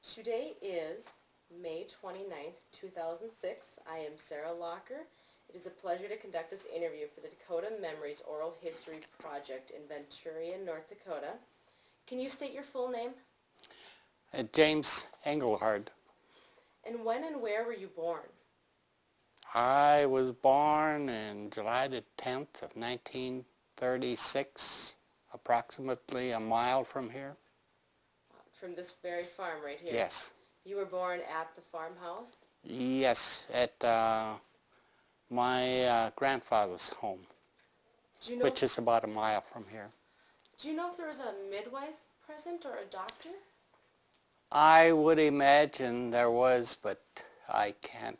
Today is May 29th, 2006. I am Sarah Locker. It is a pleasure to conduct this interview for the Dakota Memories Oral History Project in Venturia, North Dakota. Can you state your full name? James Engelhart. And when and where were you born? I was born in July the 10th of 1936, approximately a mile from here. From this very farm right here? Yes. You were born at the farmhouse? Yes, at my grandfather's home, which is about a mile from here. Do you know if there was a midwife present or a doctor? I would imagine there was, but I can't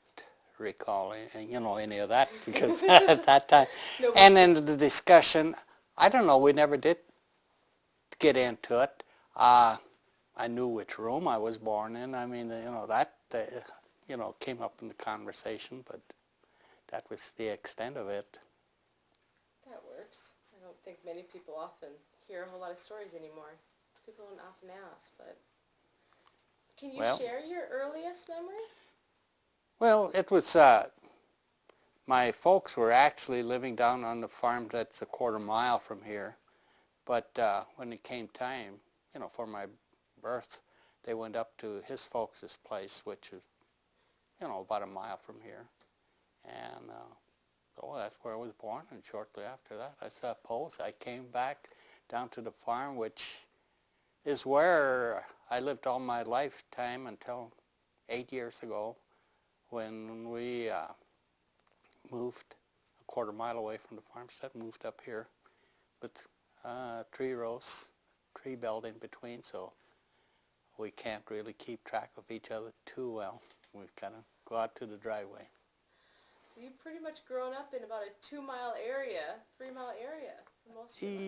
recall any of that because at that time. No, and in the discussion, I don't know, we never did get into it. I knew which room I was born in. I mean, that came up in the conversation, but that was the extent of it. That works. I don't think many people often hear a whole lot of stories anymore. People don't often ask, but can you share your earliest memory? Well, it was, my folks were actually living down on the farm that's a quarter mile from here, but when it came time, for my birth, they went up to his folks' place, which is, about a mile from here, and so that's where I was born, and shortly after that, I suppose, I came back down to the farm, which is where I lived all my lifetime until 8 years ago, when we moved a quarter mile away from the farmstead, moved up here with 3 rows, tree belt in between, so we can't really keep track of each other too well. We've kind of go out to the driveway. So you've pretty much grown up in about a 2-mile area, 3-mile area for most of your life.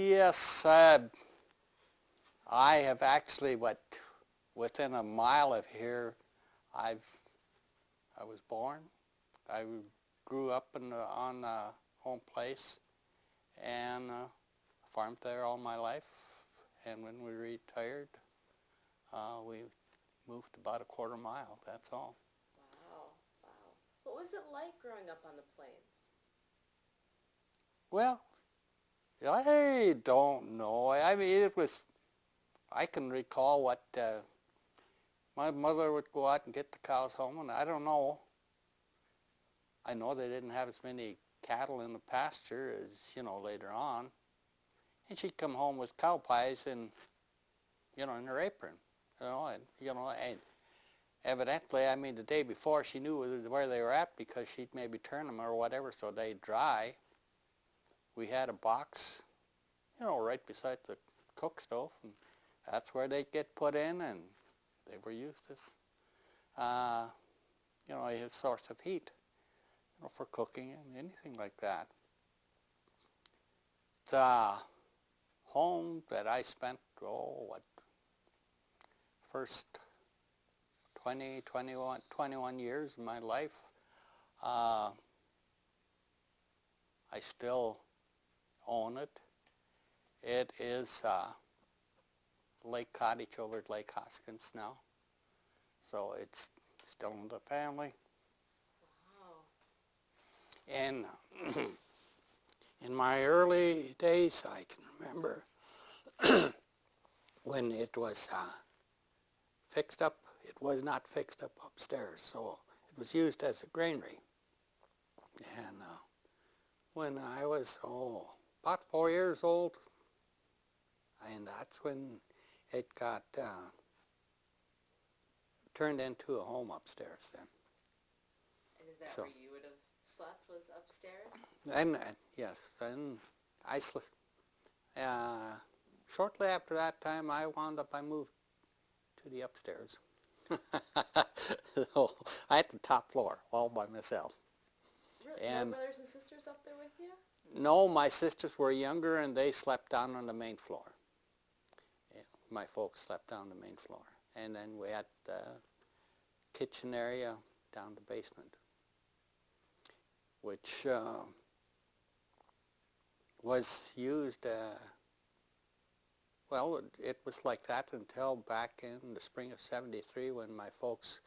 Yes, I have actually, within a mile of here, I was born. I grew up on a home place and farmed there all my life. And when we retired, we moved about a quarter mile, that's all. Wow. What was it like growing up on the plains? Well, I don't know. I mean, I can recall what my mother would go out and get the cows home, and I don't know. I know they didn't have as many cattle in the pasture as, later on. And she'd come home with cow pies and, in her apron, and evidently, I mean, the day before she knew where they were at because she'd maybe turn them or whatever so they'd dry. We had a box, right beside the cook stove, and that's where they'd get put in, and they were used as, a source of heat, for cooking and anything like that. The home that I spent, first 21 years of my life, I still own it. It is Lake Cottage over at Lake Hoskins now. So it's still in the family. Wow. And in my early days, I can remember when it was fixed up. It was not fixed up upstairs, so it was used as a granary. And when I was, about 4 years old, and that's when it got turned into a home upstairs then. And is that where you would have slept, was upstairs? And yes, and shortly after that time, I moved to the upstairs. So I had the top floor all by myself. Really? And no brothers and sisters up there with you? No, my sisters were younger and they slept down on the main floor. Yeah, my folks slept down the main floor. And then we had the kitchen area down the basement, which was used Well, it was like that until back in the spring of '73 when my folks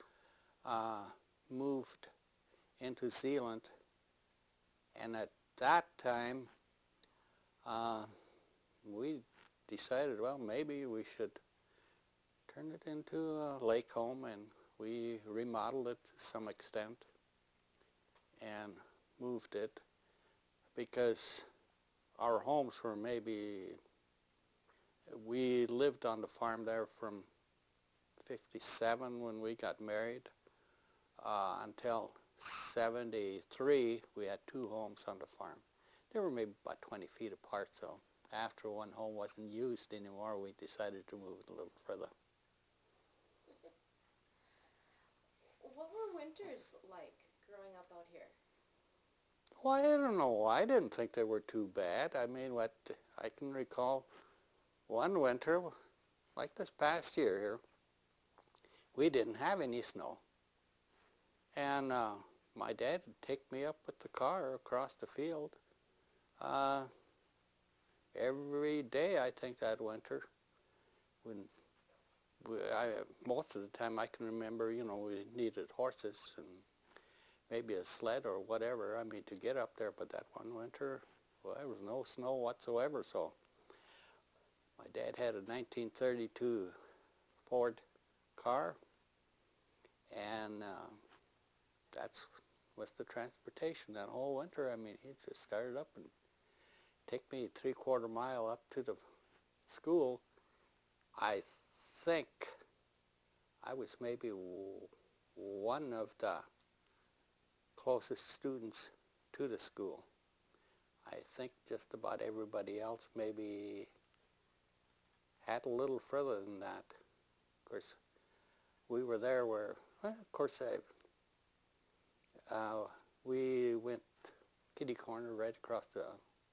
moved into Zealand. And at that time, we decided, well, maybe we should turn it into a lake home, and we remodeled it to some extent and moved it because our homes were we lived on the farm there from '57 when we got married until '73. We had two homes on the farm. They were maybe about 20 feet apart, so after one home wasn't used anymore, we decided to move it a little further. What were winters like growing up out here? Well, I don't know. I didn't think they were too bad. I mean, what I can recall one winter, like this past year here, we didn't have any snow. And my dad would take me up with the car across the field every day, I think, that winter. Most of the time I can remember, you know, we needed horses and maybe a sled or whatever, I mean, to get up there. But that one winter, well, there was no snow whatsoever. So my dad had a 1932 Ford car, and that was the transportation that whole winter. I mean, he just started up and take me 3/4 mile up to the school. I think I was maybe one of the closest students to the school. I think just about everybody else maybe had a little further than that. Of course, we were there where, well, of course, we went kitty corner right across the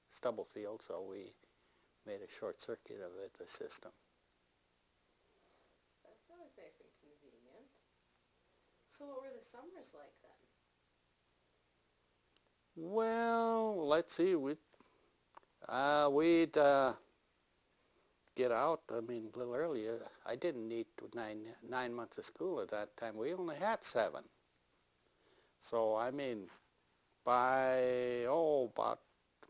stubble field, so we made a short circuit of it, the system. That's always nice and convenient. So what were the summers like then? Well, let's see, we'd get out, I mean, a little earlier. I didn't need 9 months of school at that time. We only had 7. So, I mean, by, about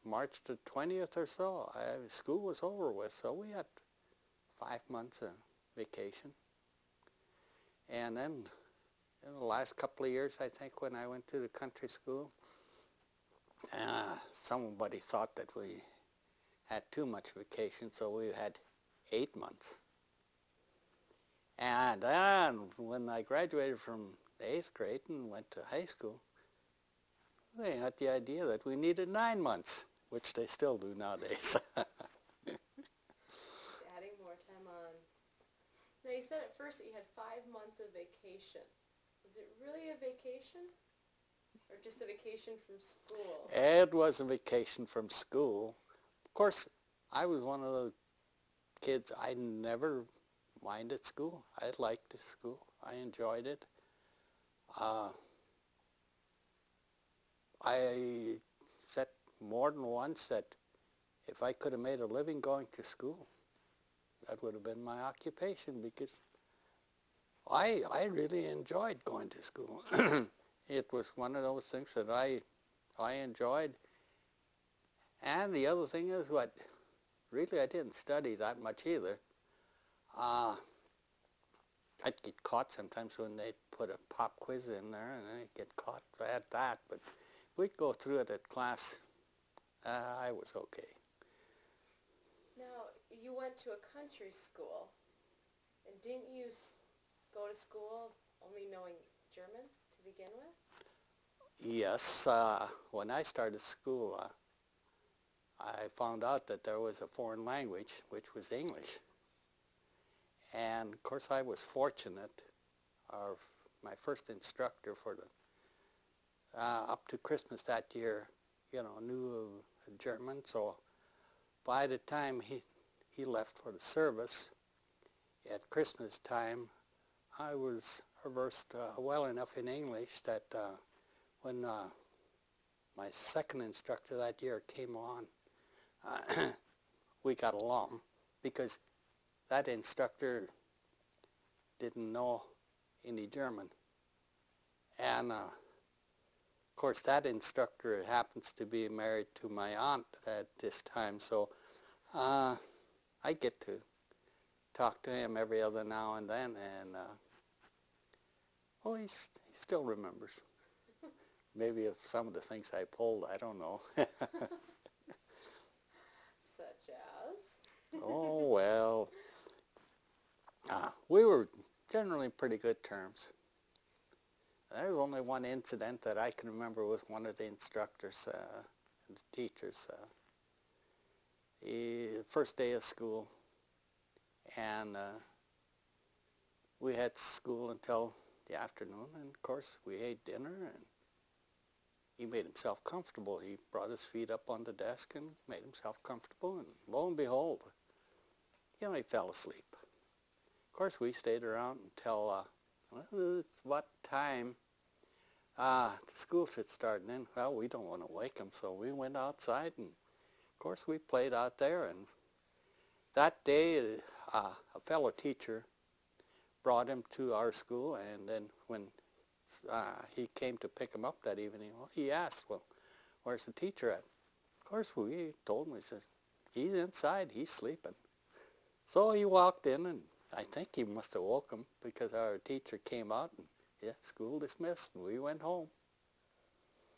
March the 20th or so, school was over with. So we had 5 months of vacation. And then in the last couple of years, I think, when I went to the country school, somebody thought that we had too much vacation, so we had 8 months. And then when I graduated from the 8th grade and went to high school, they had the idea that we needed 9 months, which they still do nowadays. Adding more time on. Now you said at first that you had 5 months of vacation. Was it really a vacation? Or just a vacation from school? It was a vacation from school. Of course, I was one of those kids, I never minded school. I liked school. I enjoyed it. I said more than once that if I could have made a living going to school, that would have been my occupation, because I really enjoyed going to school. It was one of those things that I enjoyed. And the other thing is what, really I didn't study that much either. I'd get caught sometimes when they'd put a pop quiz in there, and I'd get caught at that. But we'd go through it at class. I was okay. Now, you went to a country school, and didn't you go to school only knowing German to begin with? Yes, when I started school, I found out that there was a foreign language, which was English. And of course I was fortunate. My first instructor for the up to Christmas that year, you know, knew German. So by the time he left for the service at Christmas time, I was versed well enough in English that when my second instructor that year came on, we got along, because that instructor didn't know any German. And of course, that instructor happens to be married to my aunt at this time, so I get to talk to him every other now and then, and he still remembers. Maybe of some of the things I pulled, I don't know. Such as? Oh, well, we were generally pretty good terms. There was only one incident that I can remember with one of the instructors, the teachers. First day of school, and we had school until the afternoon, and of course we ate dinner, and he made himself comfortable. He brought his feet up on the desk and made himself comfortable, and lo and behold, he fell asleep. Of course, we stayed around until, what time the school should start. And then, well, we don't want to wake him, so we went outside, and of course, we played out there. And that day, a fellow teacher brought him to our school, and then when he came to pick him up that evening, well, he asked, well, where's the teacher at? Of course, we told him, he says, he's inside, he's sleeping. So he walked in, and I think he must have woke him, because our teacher came out, and school dismissed, and we went home.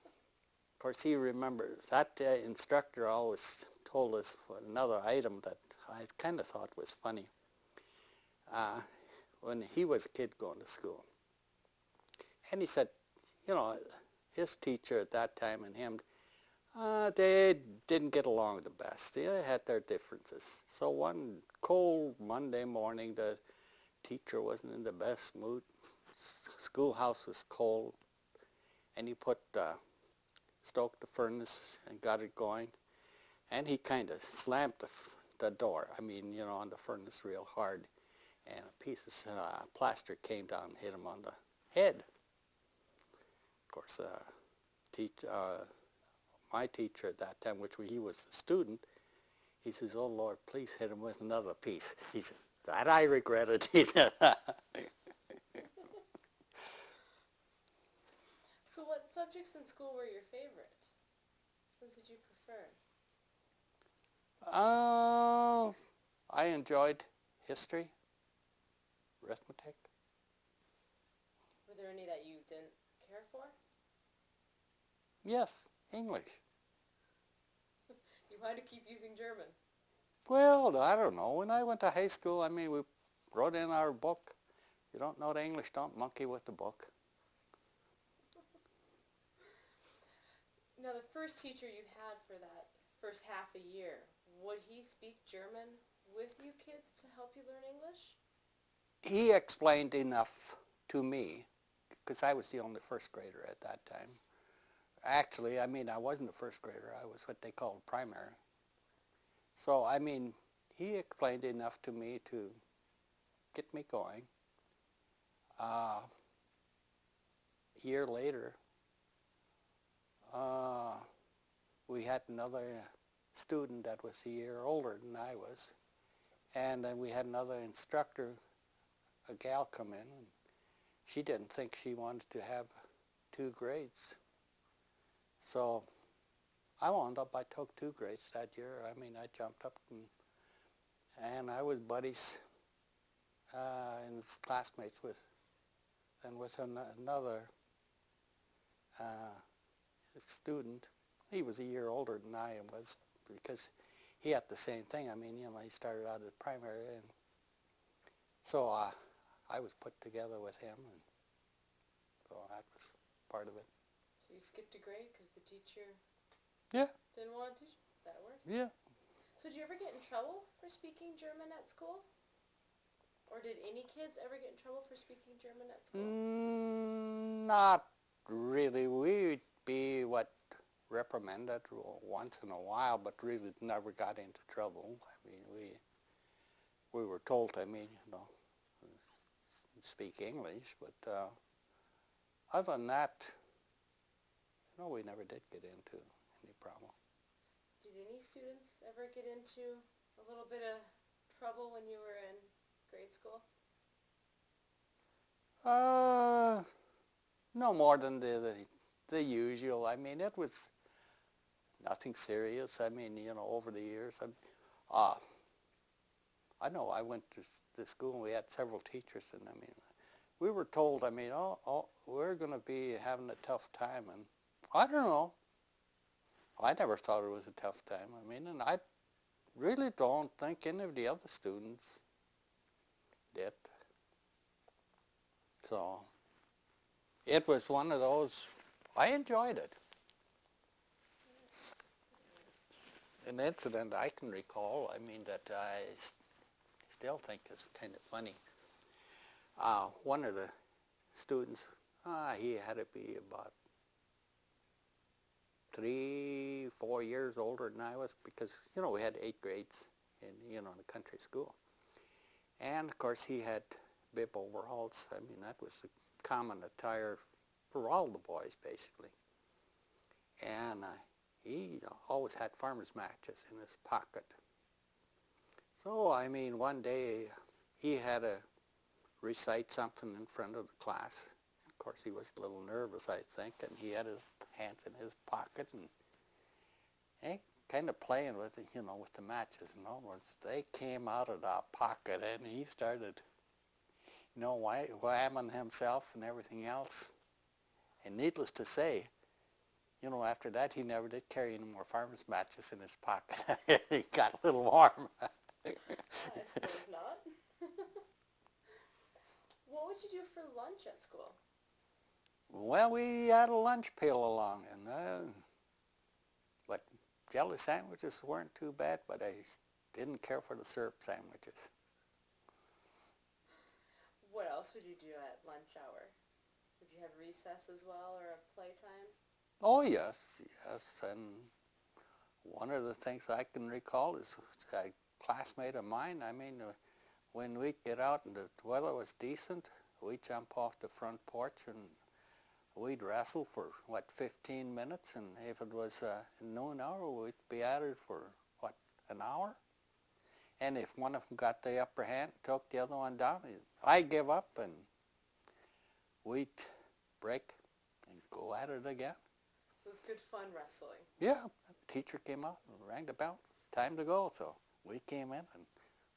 Of course, he remembers, that instructor always told us another item that I kind of thought was funny. When he was a kid going to school. And he said, his teacher at that time and him, they didn't get along the best. They had their differences. So one cold Monday morning, the teacher wasn't in the best mood. Schoolhouse was cold, and he stoked the furnace and got it going, and he kind of slammed the door, on the furnace real hard, and a piece of plaster came down and hit him on the head. Of course, my teacher at that time, he was a student, he says, oh Lord, please hit him with another piece. He said, that I regretted, he said. So what subjects in school were your favorite? What did you prefer? I enjoyed history, arithmetic. Were there any that you didn't care for? Yes, English. You wanted to keep using German. Well, I don't know. When I went to high school, we wrote in our book, you don't know the English, don't monkey with the book. Now, the first teacher you had for that first half a year, would he speak German with you kids to help you learn English? He explained enough to me, because I was the only first grader at that time. Actually, I wasn't a first grader. I was what they called primary. So, he explained enough to me to get me going. A year later, we had another student that was a year older than I was. And then we had another instructor, a gal, come in, and she didn't think she wanted to have 2 grades. So I took 2 grades that year. I jumped up and I was buddies and classmates with another student. He was a year older than I was, because he had the same thing. He started out at primary, and so I was put together with him, and so that was part of it. So you skipped a grade because the teacher didn't want to teach? That works? Yeah. So did you ever get in trouble for speaking German at school? Or did any kids ever get in trouble for speaking German at school? Not really. We'd be reprimanded once in a while, but really never got into trouble. We were told, speak English, but other than that, we never did get into any problem. Did any students ever get into a little bit of trouble when you were in grade school? No more than the usual. I mean, it was nothing serious. I mean, over the years, I know I went to the school and we had several teachers, and I mean, we were told, I mean, we're going to be having a tough time, and I don't know. I never thought it was a tough time. I mean, and I really don't think any of the other students did. So it was one of those, I enjoyed it. An incident I can recall, I mean, that I still think is kind of funny. One of the students, he had to be about 3, 4 years older than I was, because, we had 8 grades in the country school. And, of course, he had bib overalls. I mean, that was the common attire for all the boys, basically. And he always had farmer's matches in his pocket. So, I mean, one day he had to recite something in front of the class. Of course, he was a little nervous, I think, and he had his hands in his pocket and kind of playing with it, with the matches. And almost they came out of the pocket, and he started, whamming himself and everything else. And needless to say, after that, he never did carry any more farmer's matches in his pocket. He got a little warm. I suppose not. What would you do for lunch at school? Well, we had a lunch pail along, but jelly sandwiches weren't too bad, but I didn't care for the syrup sandwiches. What else would you do at lunch hour? Would you have recess as well, or a playtime? Oh, yes, and one of the things I can recall is a classmate of mine, I mean, when we'd get out and the weather was decent, we'd jump off the front porch and we'd wrestle for, 15 minutes, and if it was a noon hour, we'd be at it for, an hour? And if one of them got the upper hand, took the other one down, I'd give up, and we'd break and go at it again. So it was good fun wrestling. Yeah, the teacher came out and rang the bell. Time to go, so we came in and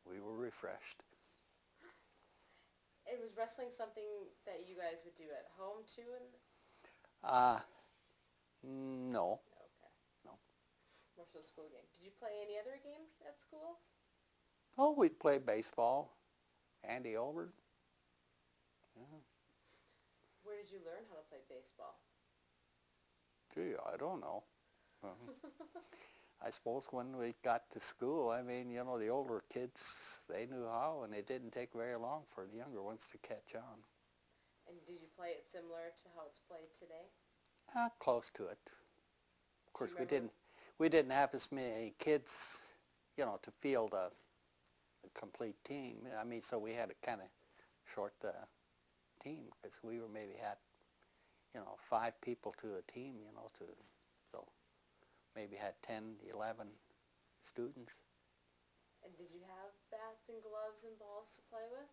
we were refreshed. And was wrestling something that you guys would do at home too? No. Okay. No. More so school game. Did you play any other games at school? Oh, we'd play baseball. Andy Over. Yeah. Where did you learn how to play baseball? Gee, I don't know. I suppose when we got to school, I mean, the older kids, they knew how, and it didn't take very long for the younger ones to catch on. And did you play it similar to how it's played today? Close to it. Of course, we didn't have as many kids, to field a complete team. I mean, so we had to kind of short the team, because we were maybe had 5 people to a team, so maybe had 10, 11 students. And did you have bats and gloves and balls to play with?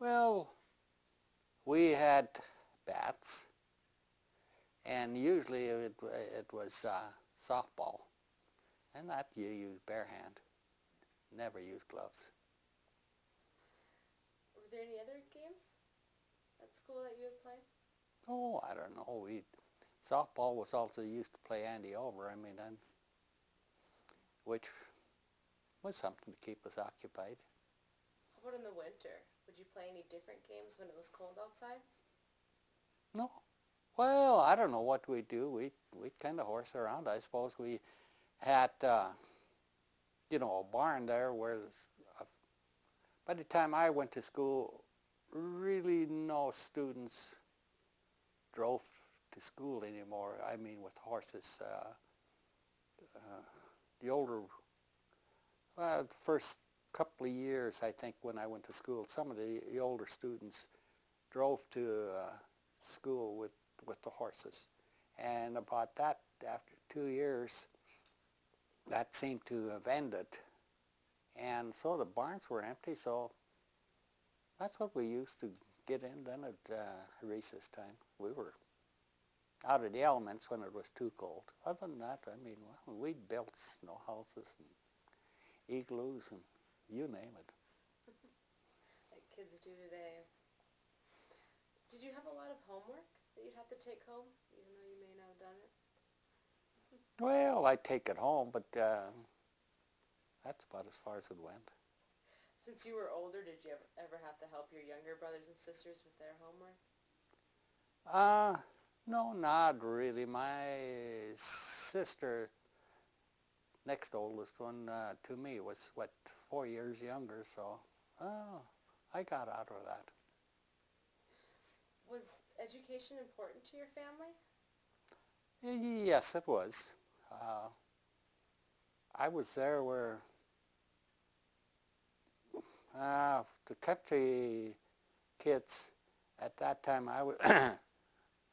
Well, we had bats, and usually it was softball, and that you use bare hand. Never use gloves. Were there any other games at school that you would play? Oh, I don't know. Softball was also used to play Andy Over, which was something to keep us occupied. How about in the winter? Would you play any different games when it was cold outside? No. Well, I don't know what we'd do. We'd kind of horse around. I suppose we had, a barn there where by the time I went to school, really no students drove to school anymore. I mean, with horses. The first couple of years, I think, when I went to school, some of the older students drove to school with the horses. And about that, after 2 years, that seemed to have ended. And so the barns were empty, so that's what we used to get in then at recess time. We were out of the elements when it was too cold. Other than that, I mean, well, we built snow houses and igloos and you name it. Like kids do today. Did you have a lot of homework that you'd have to take home, even though you may not have done it? Well, I take it home, but that's about as far as it went. Since you were older, did you ever have to help your younger brothers and sisters with their homework? No, not really. My sister, next oldest one to me, was, 4 years younger, so I got out of that. Was education important to your family? Yes, it was. I was there where the country kids at that time, I was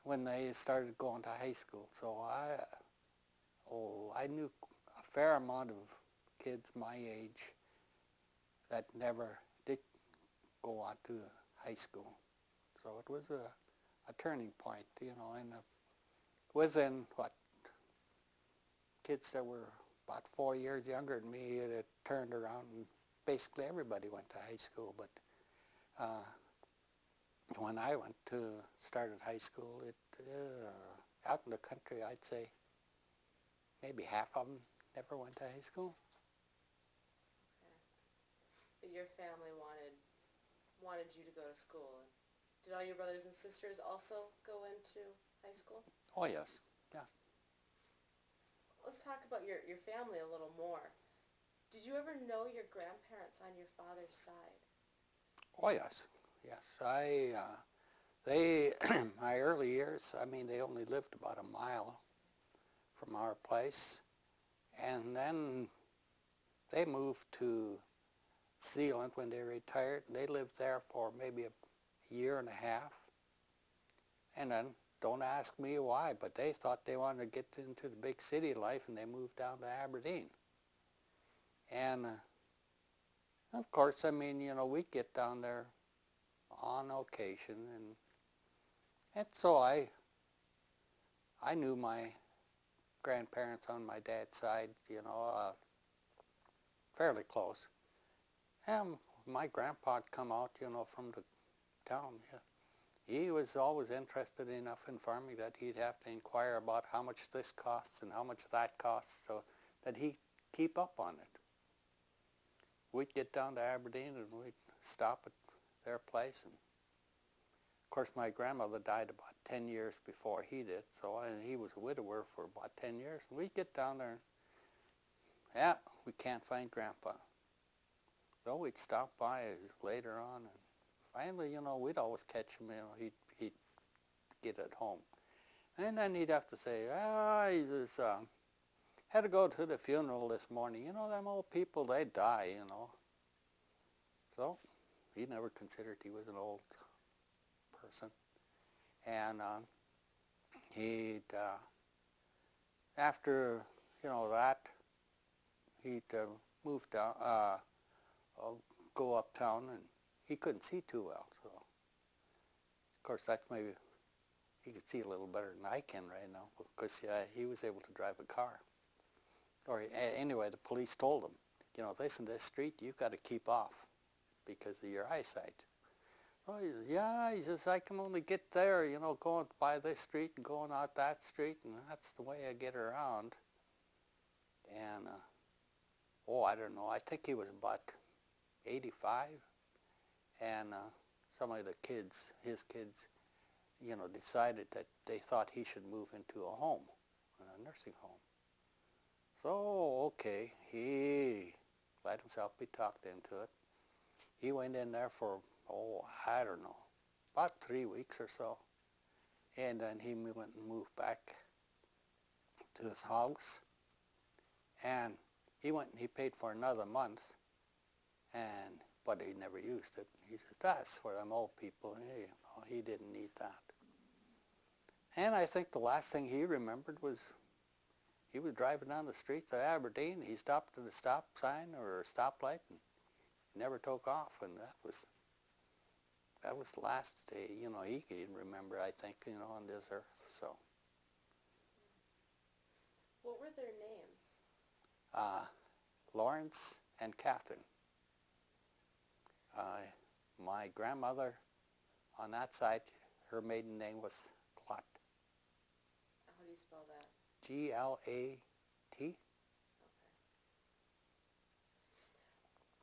when they started going to high school. So I knew a fair amount of kids my age that never did go on to high school. So it was a turning point, and within kids that were about 4 years younger than me, it turned around and basically everybody went to high school. But when I started high school, out in the country, I'd say maybe half of them never went to high school. Okay. But your family wanted you to go to school. Did all your brothers and sisters also go into high school? Oh, yes. Yeah. Let's talk about your family a little more. Did you ever know your grandparents on your father's side? Oh, yes. Yes. My early years, I mean, they only lived about a mile from our place. And then they moved to Zealand when they retired. They lived there for maybe a year and a half. And then, don't ask me why, but they thought they wanted to get into the big city life, and they moved down to Aberdeen. And of course, I mean, we'd get down there on occasion, and so I knew my grandparents on my dad's side, fairly close. And my grandpa had come out, from the town. Yeah. He was always interested enough in farming that he'd have to inquire about how much this costs and how much that costs, so that he'd keep up on it. We'd get down to Aberdeen and we'd stop at their place. And of course, my grandmother died about 10 years before he did, and he was a widower for about 10 years. And we'd get down there and, we can't find Grandpa. So we'd stop by later on, and finally, we'd always catch him, he'd get at home. And then he'd have to say, he just had to go to the funeral this morning. Them old people, they die, So he never considered he was an old person. And he'd, after, that, he'd move down, go uptown, and he couldn't see too well. So, of course, that's maybe, he could see a little better than I can right now, because he was able to drive a car. Or anyway, the police told him, listen, this street, you've got to keep off because of your eyesight. Oh, he says, I can only get there, going by this street and going out that street, and that's the way I get around. And, I don't know, I think he was about 85, and some of the kids, his kids, decided that they thought he should move into a home, a nursing home. So, okay, he let himself be talked into it. He went in there for, I don't know, about 3 weeks or so. And then he went and moved back to his house. And he went and he paid for another month, but he never used it. He says, that's for them old people. He didn't need that. And I think the last thing he remembered was he was driving down the streets of Aberdeen. He stopped at a stop sign or a stoplight and never took off. And that was the last day, he could remember, I think, on this earth. So, What were their names? Lawrence and Catherine. My grandmother on that side, her maiden name was Glut. How do you spell that? G-L-A-T.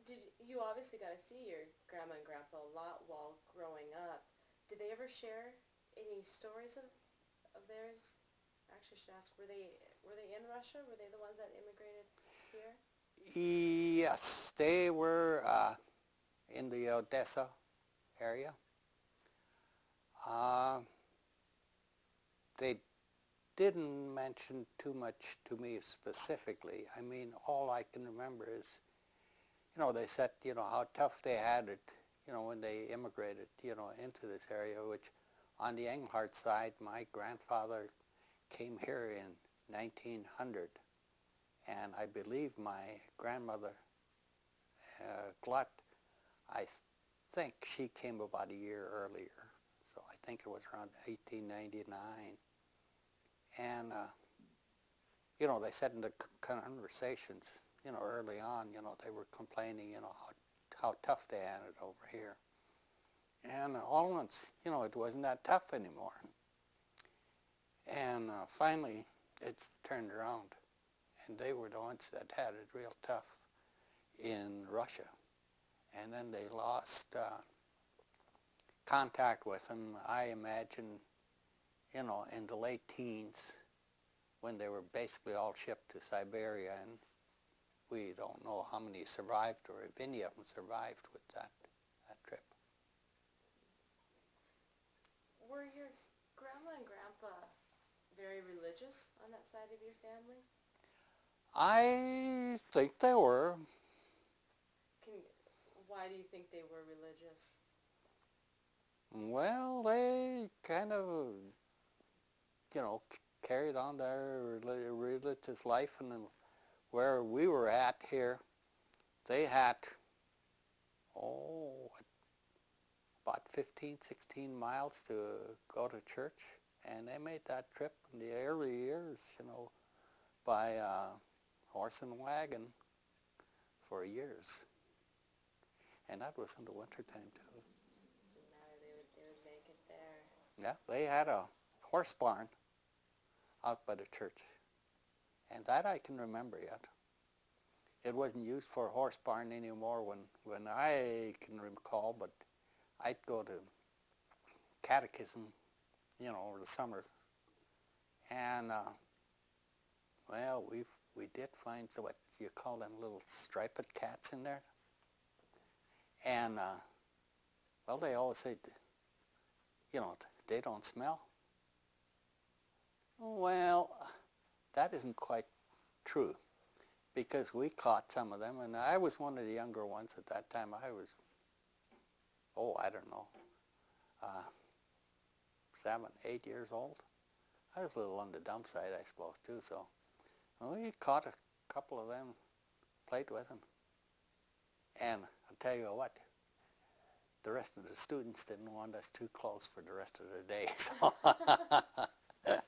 Okay. You obviously got to see your grandma and grandpa a lot while growing up. Did they ever share any stories of theirs? Actually, I should ask, were they in Russia? Were they the ones that immigrated here? Yes, they were in the Odessa area. They didn't mention too much to me specifically. I mean, all I can remember is, they said, how tough they had it, when they immigrated, into this area, which on the Engelhart side, my grandfather came here in 1900. And I believe my grandmother, Glut, I think she came about a year earlier. So I think it was around 1899. And, they said in the conversations, early on, they were complaining, how tough they had it over here. And all at once, it wasn't that tough anymore. And finally, it's turned around. And they were the ones that had it real tough in Russia. And then they lost contact with them, I imagine, in the late teens, when they were basically all shipped to Siberia, and we don't know how many survived or if any of them survived with that trip. Were your grandma and grandpa very religious on that side of your family? I think they were. Why do you think they were religious? Well, they kind of, carried on their religious life, and where we were at here, they had, about 15, 16 miles to go to church, and they made that trip in the early years, by horse and wagon for years. And that was in the wintertime, too. Didn't matter, they would make it there. Yeah, they had a horse barn out by the church. And that I can remember yet. It wasn't used for a horse barn anymore when I can recall, but I'd go to catechism, over the summer. And, we did find what you call them little striped cats in there. And, they always say, they don't smell. Well, that isn't quite true, because we caught some of them, and I was one of the younger ones at that time. I was, I don't know, 7, 8 years old. I was a little on the dumb side, I suppose, too, so we caught a couple of them, played with them. And I'll tell you what, the rest of the students didn't want us too close for the rest of the day. So Yeah,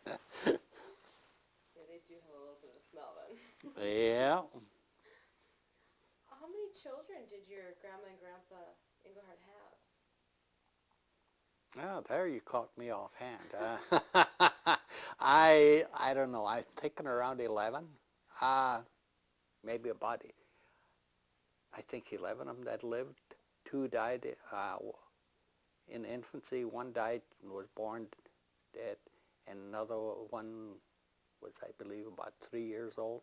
they do have a little bit of a smell then. Yeah. How many children did your grandma and grandpa Engelhart have? Oh, there you caught me offhand. I don't know. I'm thinking around 11. Maybe about, I think 11 of them that lived. 2 died in infancy. 1 died and was born dead. And another one was, I believe, about 3 years old.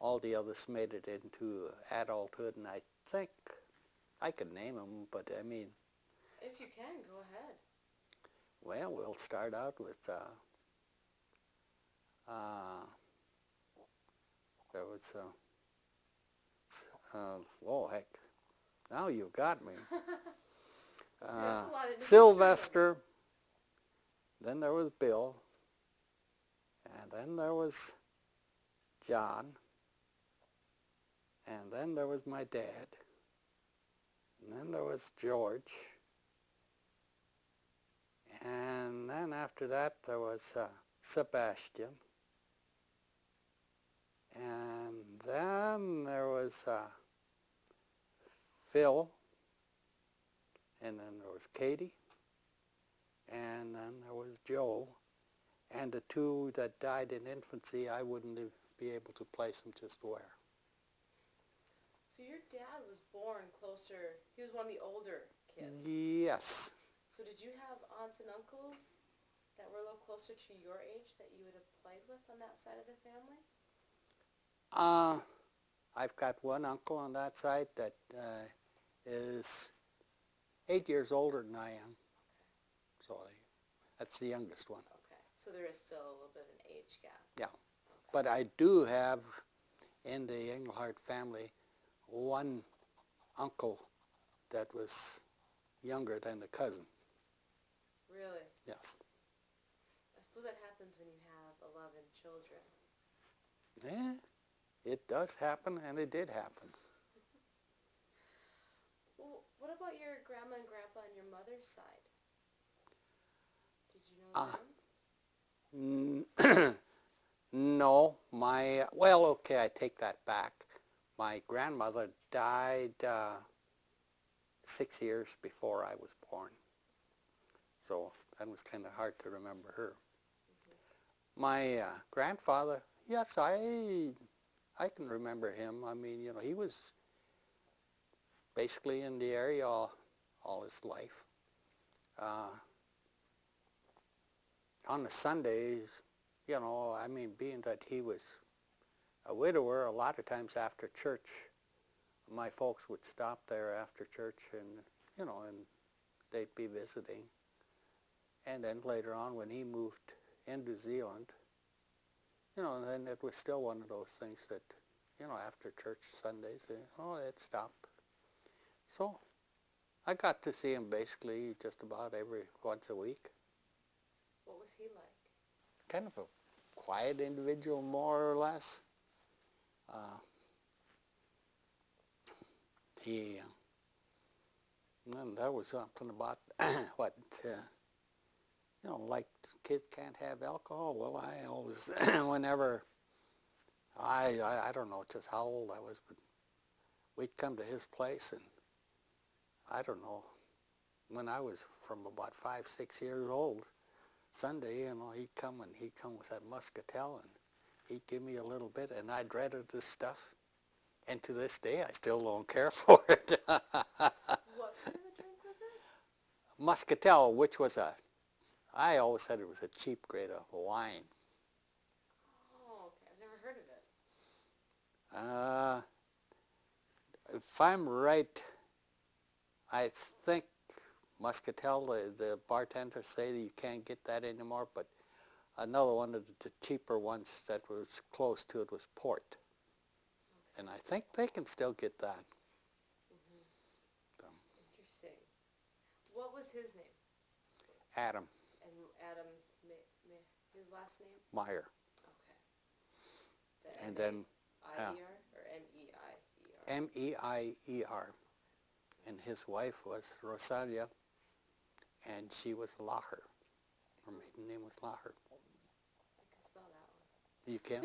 All the others made it into adulthood, and I think I could name them, but I mean... If you can, go ahead. Well, we'll start out with, there was, heck, now you've got me. Sylvester, then there was Bill, and then there was John, and then there was my dad, and then there was George, and then after that there was Sebastian, and then there was Phil, and then there was Katie, and then there was Joe, and the two that died in infancy, I wouldn't be able to place them just where. So your dad was born closer, he was one of the older kids. Yes. So did you have aunts and uncles that were a little closer to your age that you would have played with on that side of the family? I've got one uncle on that side that is 8 years older than I am. Okay. So that's the youngest one. Okay. So there is still a little bit of an age gap. Yeah. Okay. But I do have in the Engelhart family one uncle that was younger than the cousin. Really? Yes. I suppose that happens when you have 11 children. Yeah, it does happen, and it did happen. Well, what about your grandma and grandpa on your mother's side? Did you know them? No, well, okay, I take that back. My grandmother died 6 years before I was born. So that was kind of hard to remember her. Mm-hmm. My grandfather, yes, I can remember him. I mean, he was basically in the area all his life. On the Sundays, I mean, being that he was a widower, a lot of times after church, my folks would stop there after church and, and they'd be visiting. And then later on when he moved into New Zealand, then it was still one of those things that, after church Sundays, they'd stop. So I got to see him basically just about once a week. What was he like? Kind of a quiet individual, more or less. And there was something about like kids can't have alcohol. Well, I always, whenever, I don't know just how old I was, but we'd come to his place, and I don't know, when I was from about 5, 6 years old, Sunday, he'd come with that muscatel, and he'd give me a little bit, and I dreaded this stuff. And to this day, I still don't care for it. What kind of a drink was it? Muscatel, which was I always said it was a cheap grade of wine. Oh, okay. I've never heard of it. If I'm right, I think Muscatel, the bartenders say that you can't get that anymore, but another one of the cheaper ones that was close to it was port. Okay. And I think they can still get that. Mm-hmm. So. Interesting. What was his name? Adam. And Adam's, his last name? Meyer. Okay. And then I-E-R or M-E-I-E-R? M-E-I-E-R. And his wife was Rosalia, and she was Lacher. Her maiden name was Lacher. I can spell that one. You can?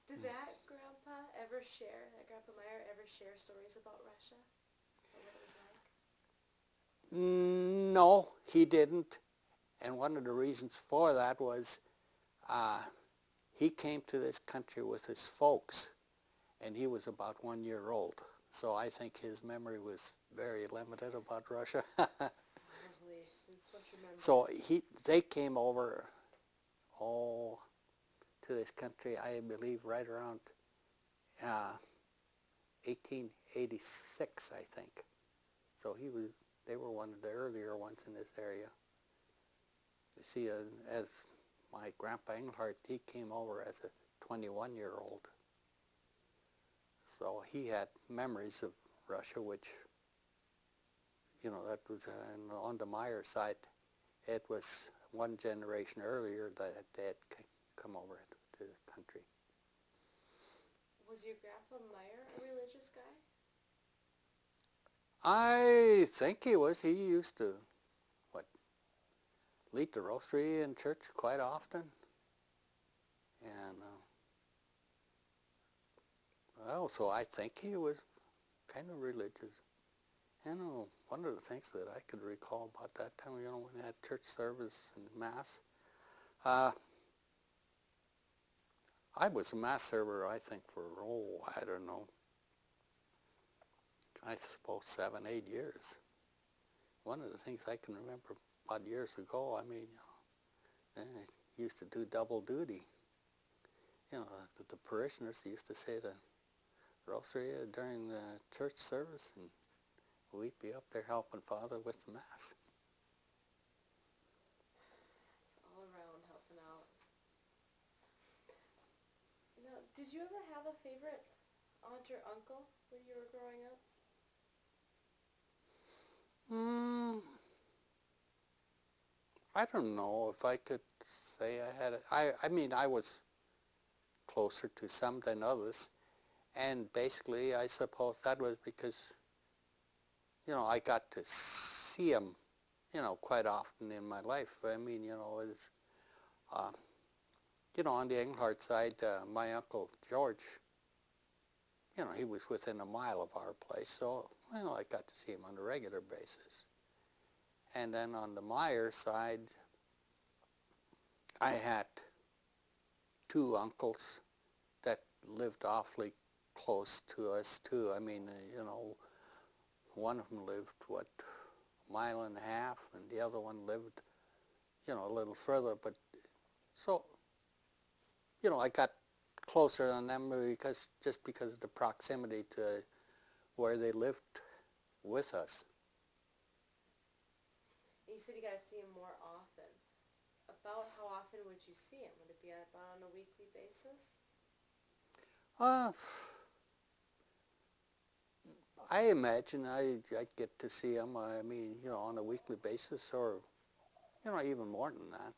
Did that Grandpa Meyer ever share stories about Russia? Or what it was like? No, he didn't. And one of the reasons for that was he came to this country with his folks, and he was about 1 year old. So I think his memory was very limited about Russia. Probably. So they came over, to this country, I believe, right around 1886, I think. So they were one of the earlier ones in this area. You see, as my grandpa Engelhart, he came over as a 21-year-old. So he had memories of Russia, which, that was on the Meyer side. It was one generation earlier that they had come over to the country. Was your Grandpa Meyer a religious guy? I think he was. He used to, lead the rosary in church quite often. And, so I think he was kind of religious. And one of the things that I could recall about that time, when we had church service and Mass, I was a Mass server, I think, for, I don't know, I suppose 7, 8 years. One of the things I can remember about years ago, I used to do double duty. The parishioners used to say the rosary during the church service, and we'd be up there helping Father with the Mass. It's all around helping out. Now, did you ever have a favorite aunt or uncle when you were growing up? I don't know if I could say I had I was closer to some than others, and basically I suppose that was because, I got to see them, quite often in my life. On the Engelhart side, my Uncle George, he was within a mile of our place, so, I got to see him on a regular basis. And then on the Meyer side, I had 2 uncles that lived awfully close to us, too. One of them lived, a mile and a half, and the other one lived, a little further. But so, I got closer than them because of the proximity to where they lived with us. And you said you got to see him more often. About how often would you see him? Would it be about on a weekly basis? I imagine I'd get to see him, on a weekly basis, or, even more than that.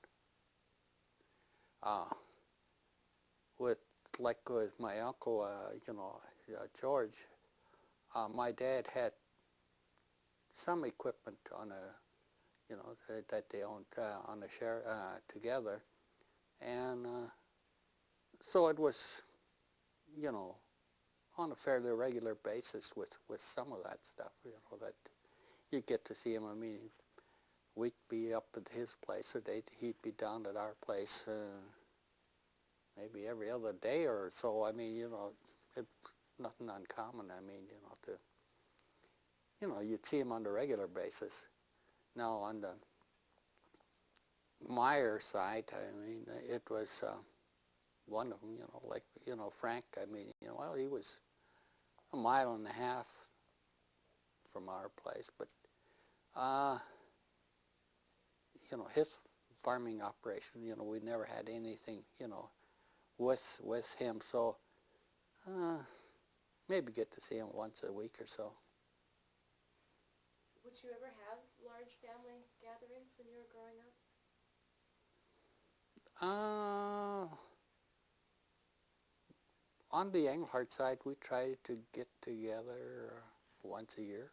With my uncle, George, my dad had some equipment on that they owned on a share together, and so it was, on a fairly regular basis with some of that stuff, that you get to see him. We'd be up at his place, or he'd be down at our place maybe every other day or so. It's nothing uncommon, you'd see him on a regular basis. Now, on the Meyer side, it was one of them, Frank, he was a mile and a half from our place, but, his farming operation, we never had anything, with him, so maybe get to see him once a week or so. Would you ever have large family gatherings when you were growing up? On the Engelhart side, we tried to get together once a year.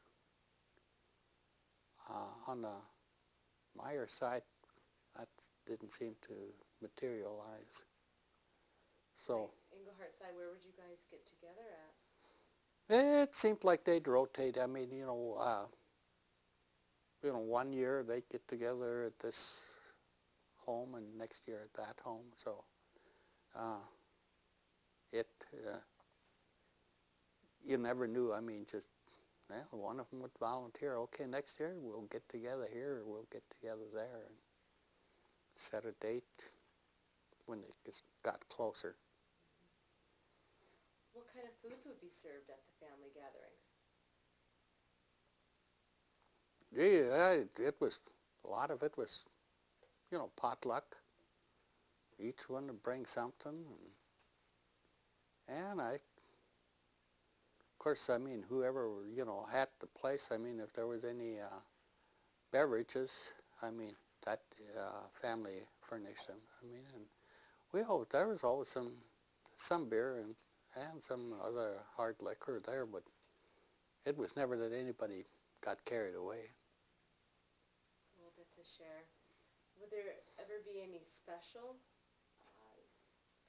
On the Meyer side, that didn't seem to materialize. So, Engelhart side, where would you guys get together at? It seemed like they'd rotate. One year they'd get together at this home, and next year at that home. So, you never knew. One of them would volunteer. Okay, next year we'll get together here, or we'll get together there, and set a date when it just got closer. What kind of foods would be served at the family gatherings? It was, a lot of it was, potluck. Each one would bring something, and of course, whoever, had the place, if there was any beverages, that family furnished them. And There was always some beer and some other hard liquor there, but it was never that anybody got carried away. Just a little bit to share. Would there ever be any special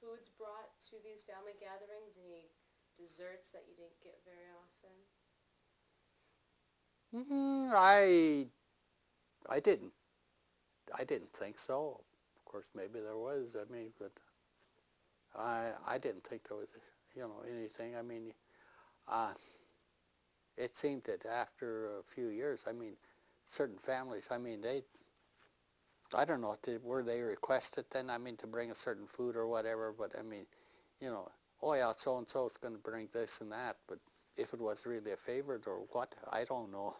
foods brought to these family gatherings? Any desserts that you didn't get very often? I didn't think so. Of course, maybe there was. I mean, but I didn't think there was, anything. I mean, it seemed that after a few years, I mean, certain families, I mean, I don't know, were they requested then, I mean, to bring a certain food or whatever, but I mean, oh yeah, so-and-so is going to bring this and that, but if it was really a favorite or what, I don't know.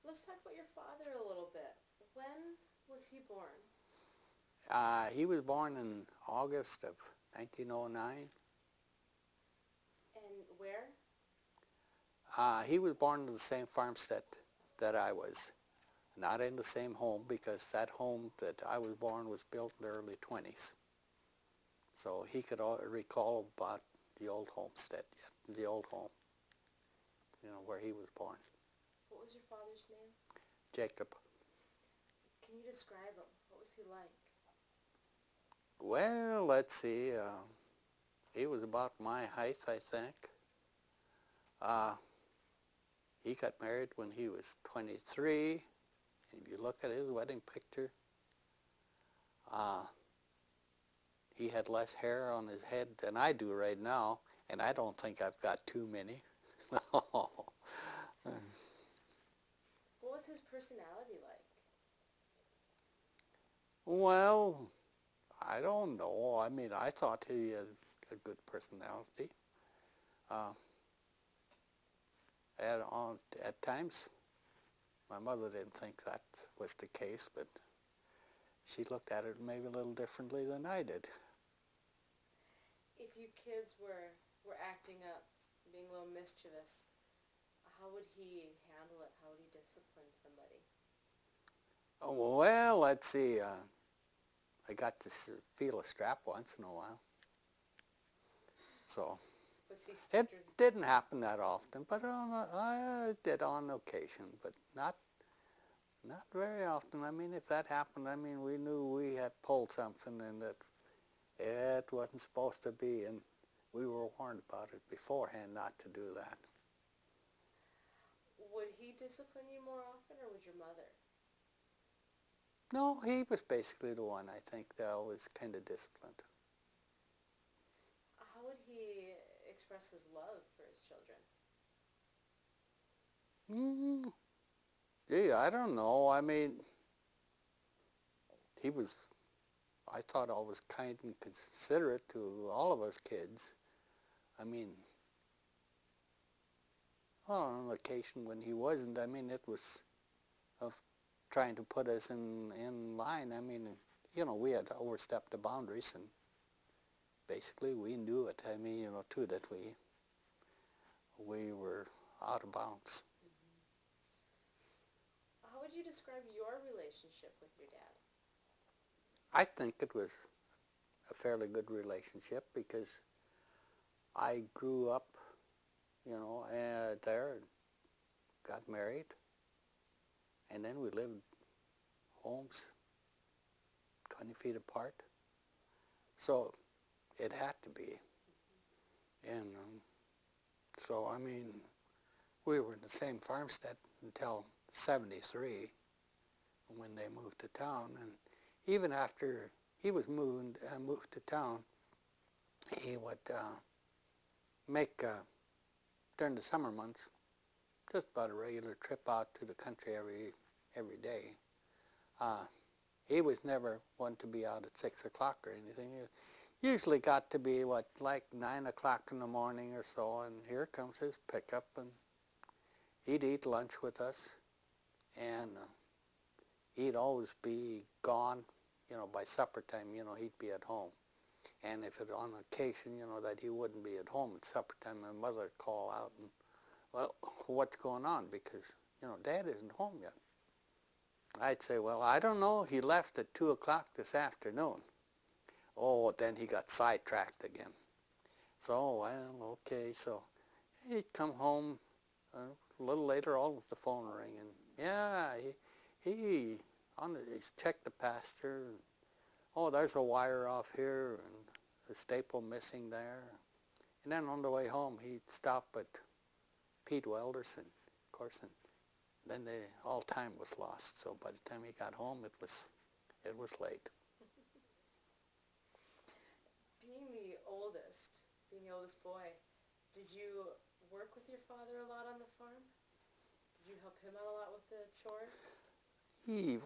Let's talk about your father a little bit. When was he born? He was born in August of 1909. And where? He was born in the same farmstead that I was. Not in the same home, because that home that I was born was built in the early 20s. So he could recall about the old homestead, the old home, where he was born. What was your father's name? Jacob. Can you describe him? What was he like? Well, let's see. He was about my height, I think. He got married when he was 23. If you look at his wedding picture, he had less hair on his head than I do right now, and I don't think I've got too many. What was his personality like? Well, I don't know. I mean, I thought he had a good personality. At times, my mother didn't think that was the case, but she looked at it maybe a little differently than I did. If you kids were acting up, being a little mischievous, how would he handle it? How would he discipline somebody? Oh, well, let's see. I got to feel a strap once in a while. So Was he it stricter? didn't happen that often, but I did on occasion, but not very often. I mean, if that happened, I mean, we knew we had pulled something and that it wasn't supposed to be, and we were warned about it beforehand not to do that. Would he discipline you more often, or would your mother? No, he was basically the one, I think, that was kind of disciplined. How would he express his love for his children? Gee, I don't know. I mean, I thought always kind and considerate to all of us kids. I mean, well, on occasion when he wasn't, I mean, it was of trying to put us in line. I mean, we had overstepped the boundaries, and basically we knew it. I mean, too, that we were out of bounds. How would you describe your relationship with your dad? I think it was a fairly good relationship because I grew up, there, got married, and then we lived homes 20 feet apart. So it had to be. And so, I mean, we were in the same farmstead until 73 when they moved to town. And even after he was moved to town, he would make, during the summer months, just about a regular trip out to the country every day. He was never one to be out at 6 o'clock or anything. He usually got to be, like 9 o'clock in the morning or so, and here comes his pickup, and he'd eat lunch with us, and he'd always be gone, by supper time, he'd be at home. And if it on occasion, that he wouldn't be at home at supper time, my mother would call out and, well, what's going on? Because, Dad isn't home yet. I'd say, well, I don't know. He left at 2 o'clock this afternoon. Oh, then he got sidetracked again. So, well, okay. So he'd come home a little later on with the phone ringing. Yeah, he's checked the pasture. And, oh, there's a wire off here and a staple missing there. And then on the way home, he'd stop at Pete Welderson, of course, and then all time was lost. So by the time he got home, it was late. Being the oldest boy, did you work with your father a lot on the farm? Did you help him out a lot with the chores?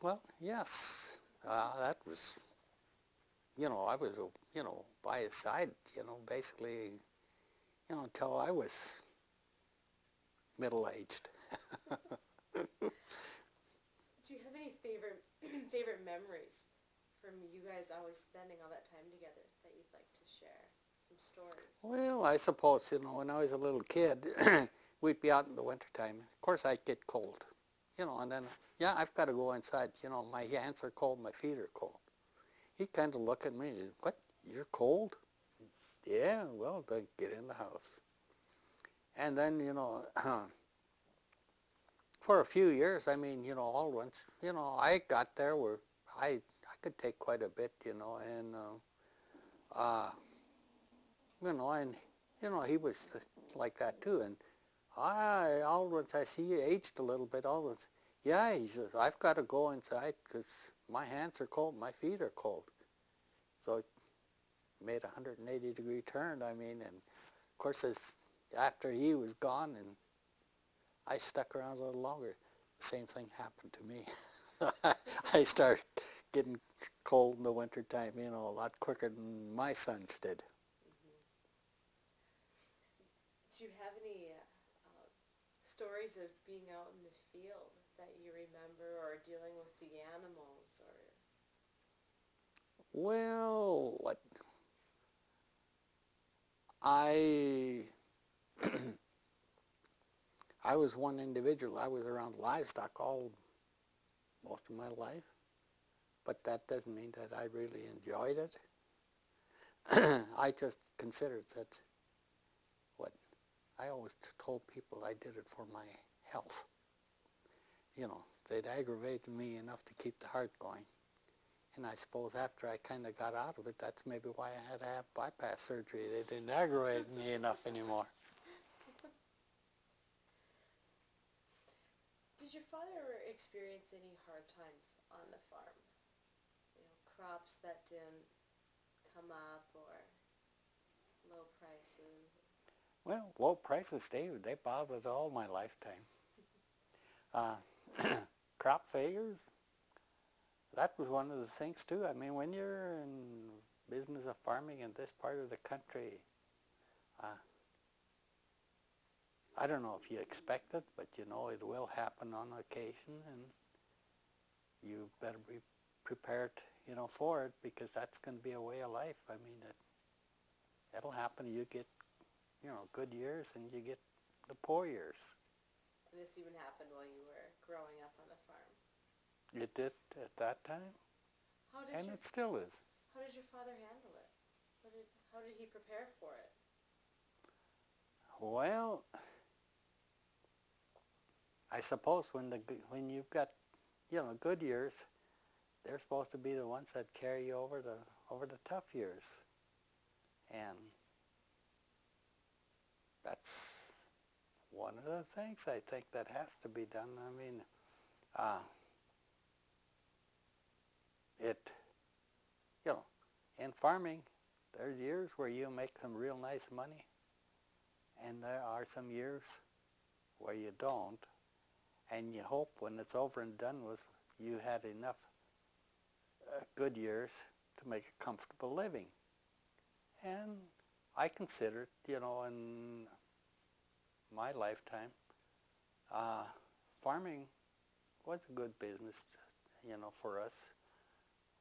Well, yes. That was, I was, by his side, basically, until I was middle-aged. Do you have any favorite memories from you guys always spending all that time together that you'd like to share? Some stories. Well, I suppose, when I was a little kid, we'd be out in the wintertime. Of course, I'd get cold, and then, yeah, I've got to go inside. My hands are cold, my feet are cold. He'd kind of look at me, what, you're cold? Yeah, well, then get in the house. And then, for a few years, all once, I got there where I could take quite a bit, and, he was like that too. And all once I see he aged a little bit, all once, yeah, he says, I've got to go inside because my hands are cold, my feet are cold. So it made a 180-degree turn, and of course, after he was gone and I stuck around a little longer, the same thing happened to me. I started getting cold in the wintertime, a lot quicker than my sons did. Do you have any stories of being out in the field that you remember, or dealing with the animals, or? Well, I was one individual. I was around livestock most of my life, but that doesn't mean that I really enjoyed it. I just considered that I always told people I did it for my health. They'd aggravate me enough to keep the heart going. And I suppose after I kind of got out of it, that's maybe why I had to have bypass surgery. They didn't aggravate me enough anymore. Did your father ever experience any hard times on the farm? Crops that didn't come up, or low prices? Well, low prices, they bothered all my lifetime. Crop failures, that was one of the things too. When you're in business of farming in this part of the country, I don't know if you expect it, but it will happen on occasion, and you better be prepared, for it, because that's going to be a way of life. It'll happen. You get, good years, and you get the poor years. And this even happened while you were growing up on the farm? It did at that time, and it still is. How did your father handle it? How did he prepare for it? Well, I suppose when you've got, good years, they're supposed to be the ones that carry you over the tough years, and that's one of the things I think that has to be done. In farming, there's years where you make some real nice money, and there are some years where you don't, and you hope when it's over and done with, you had enough good years to make a comfortable living. And I considered, in my lifetime, farming was a good business, for us.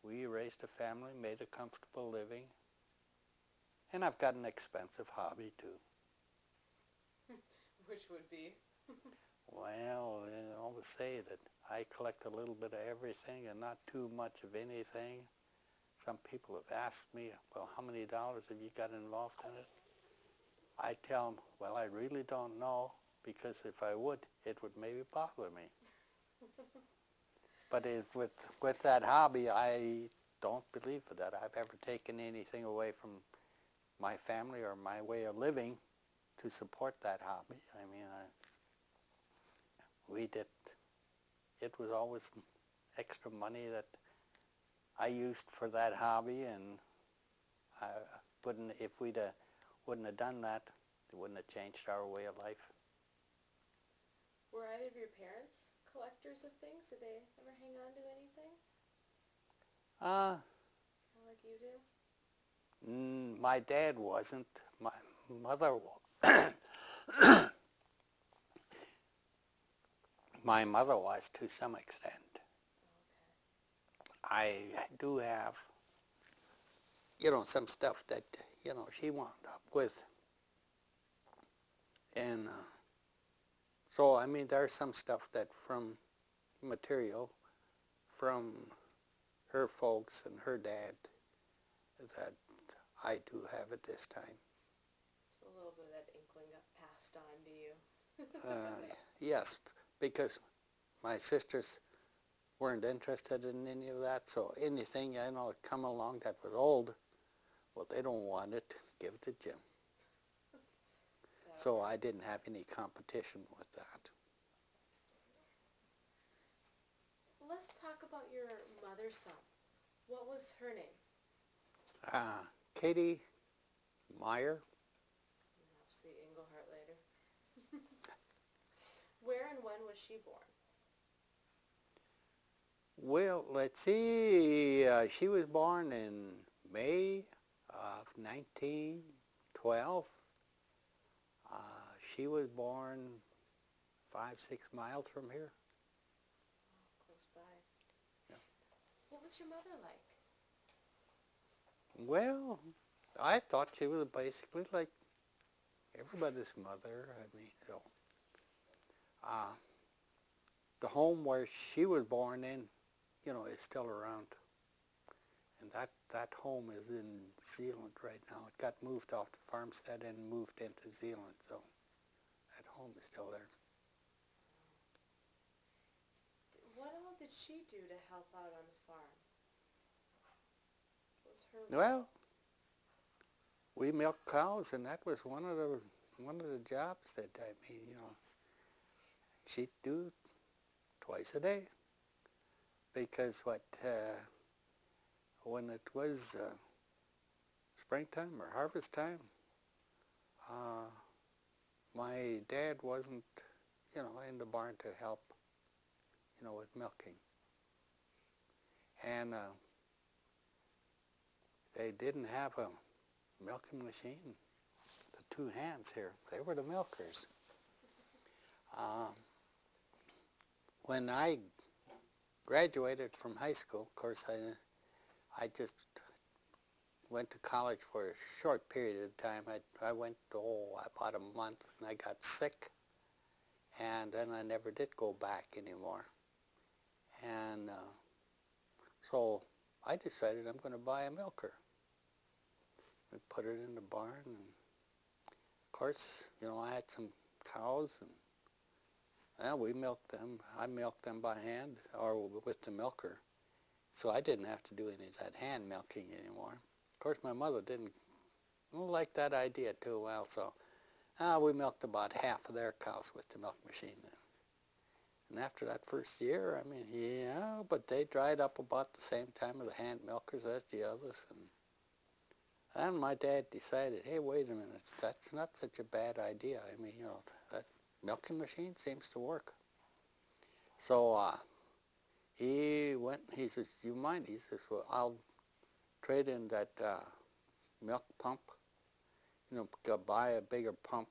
We raised a family, made a comfortable living, and I've got an expensive hobby too. Which would be? Well, they always say that I collect a little bit of everything and not too much of anything. Some people have asked me, well, how many dollars have you got involved in it? I tell them, well, I really don't know, because if I would, it would maybe bother me. But with that hobby, I don't believe that I've ever taken anything away from my family or my way of living to support that hobby. I mean, it was always extra money that I used for that hobby, and I wouldn't, if wouldn't have done that, it wouldn't have changed our way of life. Were either of your parents collectors of things? Did they ever hang on to anything? Kind of like you do? My dad wasn't. My mother my mother was, to some extent. Okay. I do have, some stuff that, she wound up with. And so, I mean, there's some stuff that material from her folks and her dad that I do have at this time. So a little bit of that inkling got passed on to you. Yes, because my sisters weren't interested in any of that, so anything, that come along that was old, well, they don't want it, give it to Jim. So I didn't have any competition with that. Let's talk about your mother's son. What was her name? Katie Meyer. And obviously Engelhart later. Where and when was she born? Well, let's see. She was born in May of 1912. She was born 5-6 miles from here. Oh, close by. Yeah. What was your mother like? Well, I thought she was basically like everybody's mother. I mean, the home where she was born in, is still around. And that home is in Zealand right now. It got moved off the farmstead and moved into Zealand, so that home is still there. What all did she do to help out on the farm? What was her role? Well, we milked cows, and that was one of the jobs that, I mean, she'd do twice a day. Because when it was springtime or harvest time, my dad wasn't, in the barn to help, with milking. And they didn't have a milking machine. The two hands here, they were the milkers. When I graduated from high school, of course, I just went to college for a short period of time. I went, about a month, and I got sick, and then I never did go back anymore. And so I decided I'm going to buy a milker. We put it in the barn, and of course, I had some cows, and well, we milked them. I milked them by hand or with the milker. So I didn't have to do any of that hand milking anymore. Of course, my mother didn't like that idea too well, so we milked about half of their cows with the milk machine. And after that first year, I mean, yeah, but they dried up about the same time as the hand milkers as the others. And my dad decided, hey, wait a minute, that's not such a bad idea. I mean, that milking machine seems to work. So he went, he says, do you mind? He says, well, I'll trade in that milk pump, go buy a bigger pump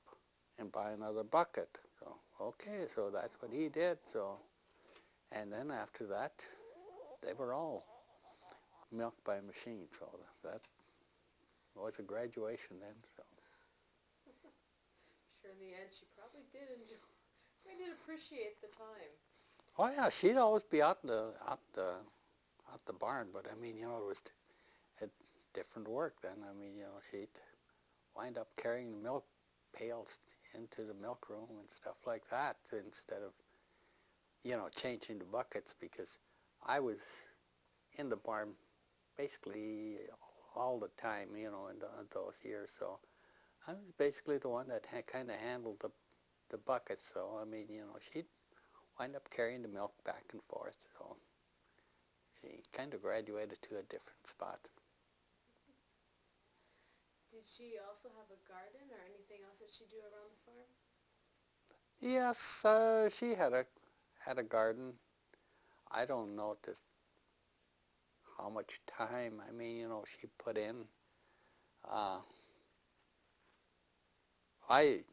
and buy another bucket. So, okay, so that's what he did. So, and then after that, they were all milked by machine. So that was a graduation then. So. Sure, in the end, she probably did appreciate the time. Oh yeah, she'd always be out the barn, but I mean, you know, it was a different work then. I mean, you know, she'd wind up carrying the milk pails into the milk room and stuff like that instead of, you know, changing the buckets, because I was in the barn basically all the time, you know, in those years. So I was basically the one that kind of handled the buckets. So, I mean, you know, she'd wind up carrying the milk back and forth. So she kind of graduated to a different spot. Did she also have a garden or anything else that she do around the farm? Yes, she had a garden. I don't know just how much time, I mean, you know, she put in. I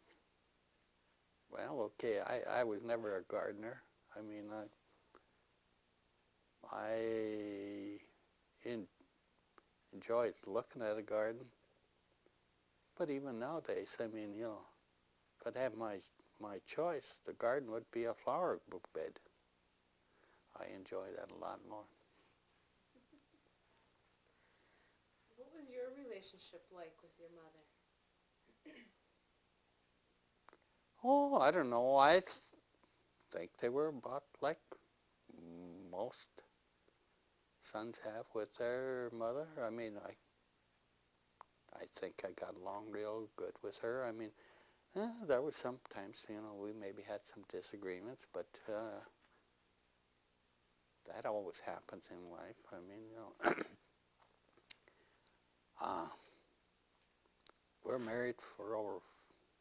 Well, okay, I was never a gardener. I mean, I enjoyed looking at a garden. But even nowadays, I mean, you know, if I'd have my choice, the garden would be a flower bed. I enjoy that a lot more. What was your relationship like with your mother? Oh, I don't know. I think they were about like most sons have with their mother. I mean, I think I got along real good with her. I mean, there was sometimes, you know, we maybe had some disagreements, but that always happens in life. I mean, you know, we're married for over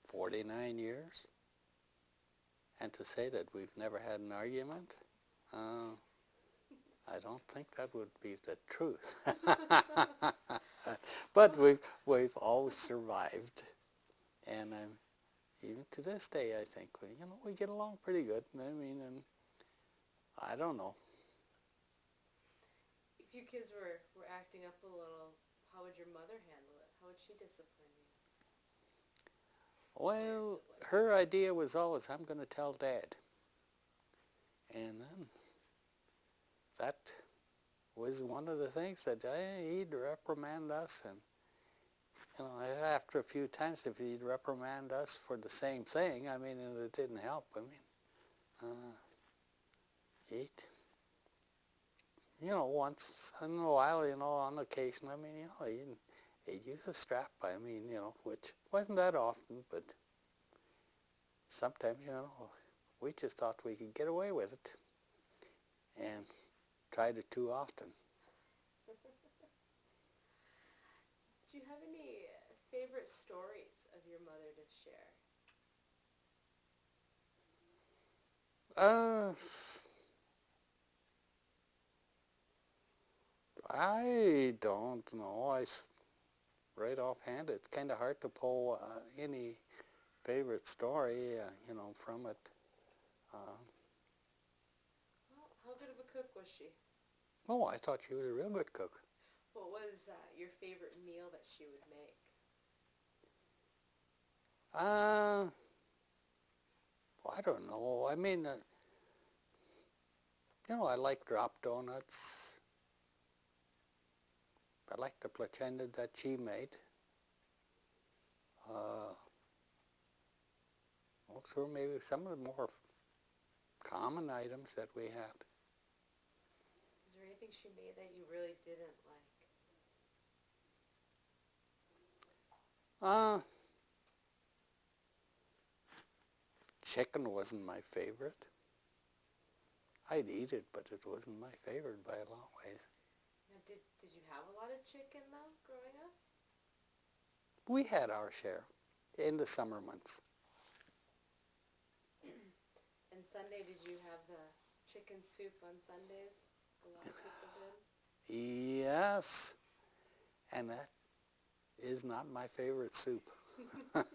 49 years, and to say that we've never had an argument, I don't think that would be the truth. But we've always survived, and even to this day, I think we get along pretty good. I mean, and I don't know. If you kids were acting up a little, how would your mother handle it? How would she discipline you? Well, her idea was always, I'm going to tell Dad. And then that was one of the things that he'd reprimand us. And, you know, after a few times, if he'd reprimand us for the same thing, I mean, and it didn't help. I mean, he'd, you know, once in a while, you know, on occasion, I mean, you know, he'd use a strap, I mean, you know, which wasn't that often, but sometimes, you know, we just thought we could get away with it and tried it too often. Do you have any favorite stories of your mother to share? I don't know. Right offhand, it's kind of hard to pull any favorite story, you know, from it. Well, how good of a cook was she? Oh, I thought she was a real good cook. What was your favorite meal that she would make? Well, I don't know. I mean, you know, I like drop donuts. I like the placenta that she made. Those were maybe some of the more common items that we had. Is there anything she made that you really didn't like? Chicken wasn't my favorite. I'd eat it, but it wasn't my favorite by a long ways. Now, did you have a lot of chicken, though, growing up? We had our share in the summer months. And Sunday, did you have the chicken soup on Sundays? A lot of people did. Yes, and that is not my favorite soup. How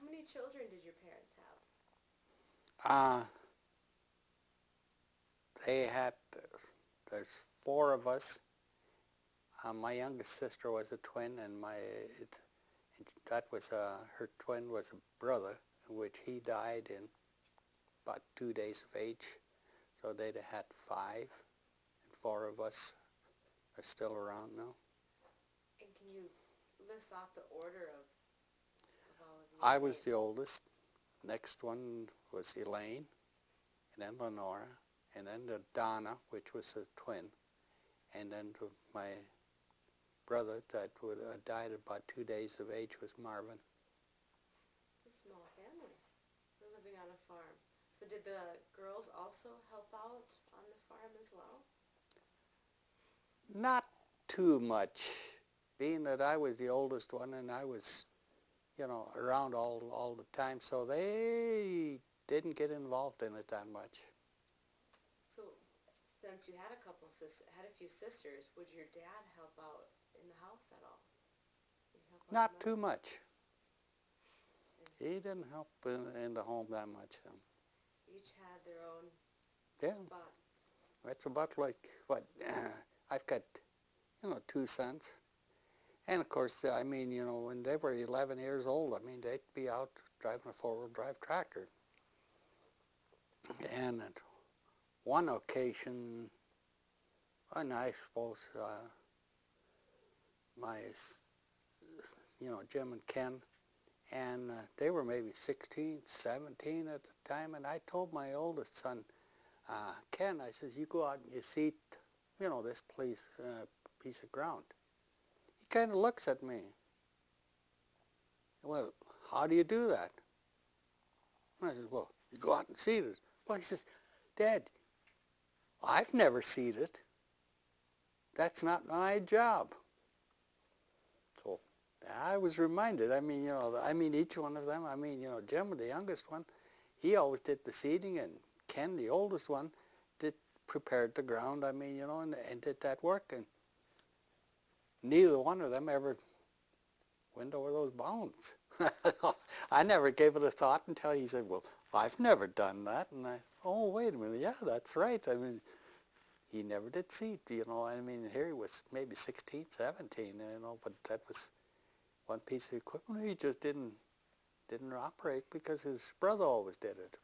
many children did your parents have? They had, there's 4 of us. My youngest sister was a twin, And that was her twin was a brother, which he died in about 2 days of age. So they'd have had 5, and 4 of us are still around now. And can you list off the order of all of you? I was the oldest. Next one was Elaine, and then Lenora, and then the Donna, which was a twin, and then my brother that would died about 2 days of age was Marvin. It's a small family. We're living on a farm. So did the girls also help out on the farm as well? Not too much, being that I was the oldest one and I was, around all the time, so they didn't get involved in it that much. So since you had had a few sisters, would your dad help out in the house at all? Not too much. He didn't help in the home that much. Each had their own spot. It's about like what I've got, 2 sons, and of course, when they were 11 years old, they'd be out driving a 4-wheel drive tractor. And at one occasion, and I suppose my, Jim and Ken, and they were maybe 16, 17 at the time, and I told my oldest son, Ken, I says, you go out and you seed, this piece of ground. He kind of looks at me. Well, how do you do that? I said, well, you go out and seed it. Well, he says, Dad, I've never seeded. That's not my job. So I was reminded, each one of them, Jim, the youngest one, he always did the seeding, and Ken, the oldest one, prepared the ground, and did that work, and neither one of them ever went over those bounds. I never gave it a thought until he said, well, I've never done that, and oh, wait a minute, yeah, that's right, he never did seed, here he was maybe 16, 17, but that was one piece of equipment he just didn't operate because his brother always did it.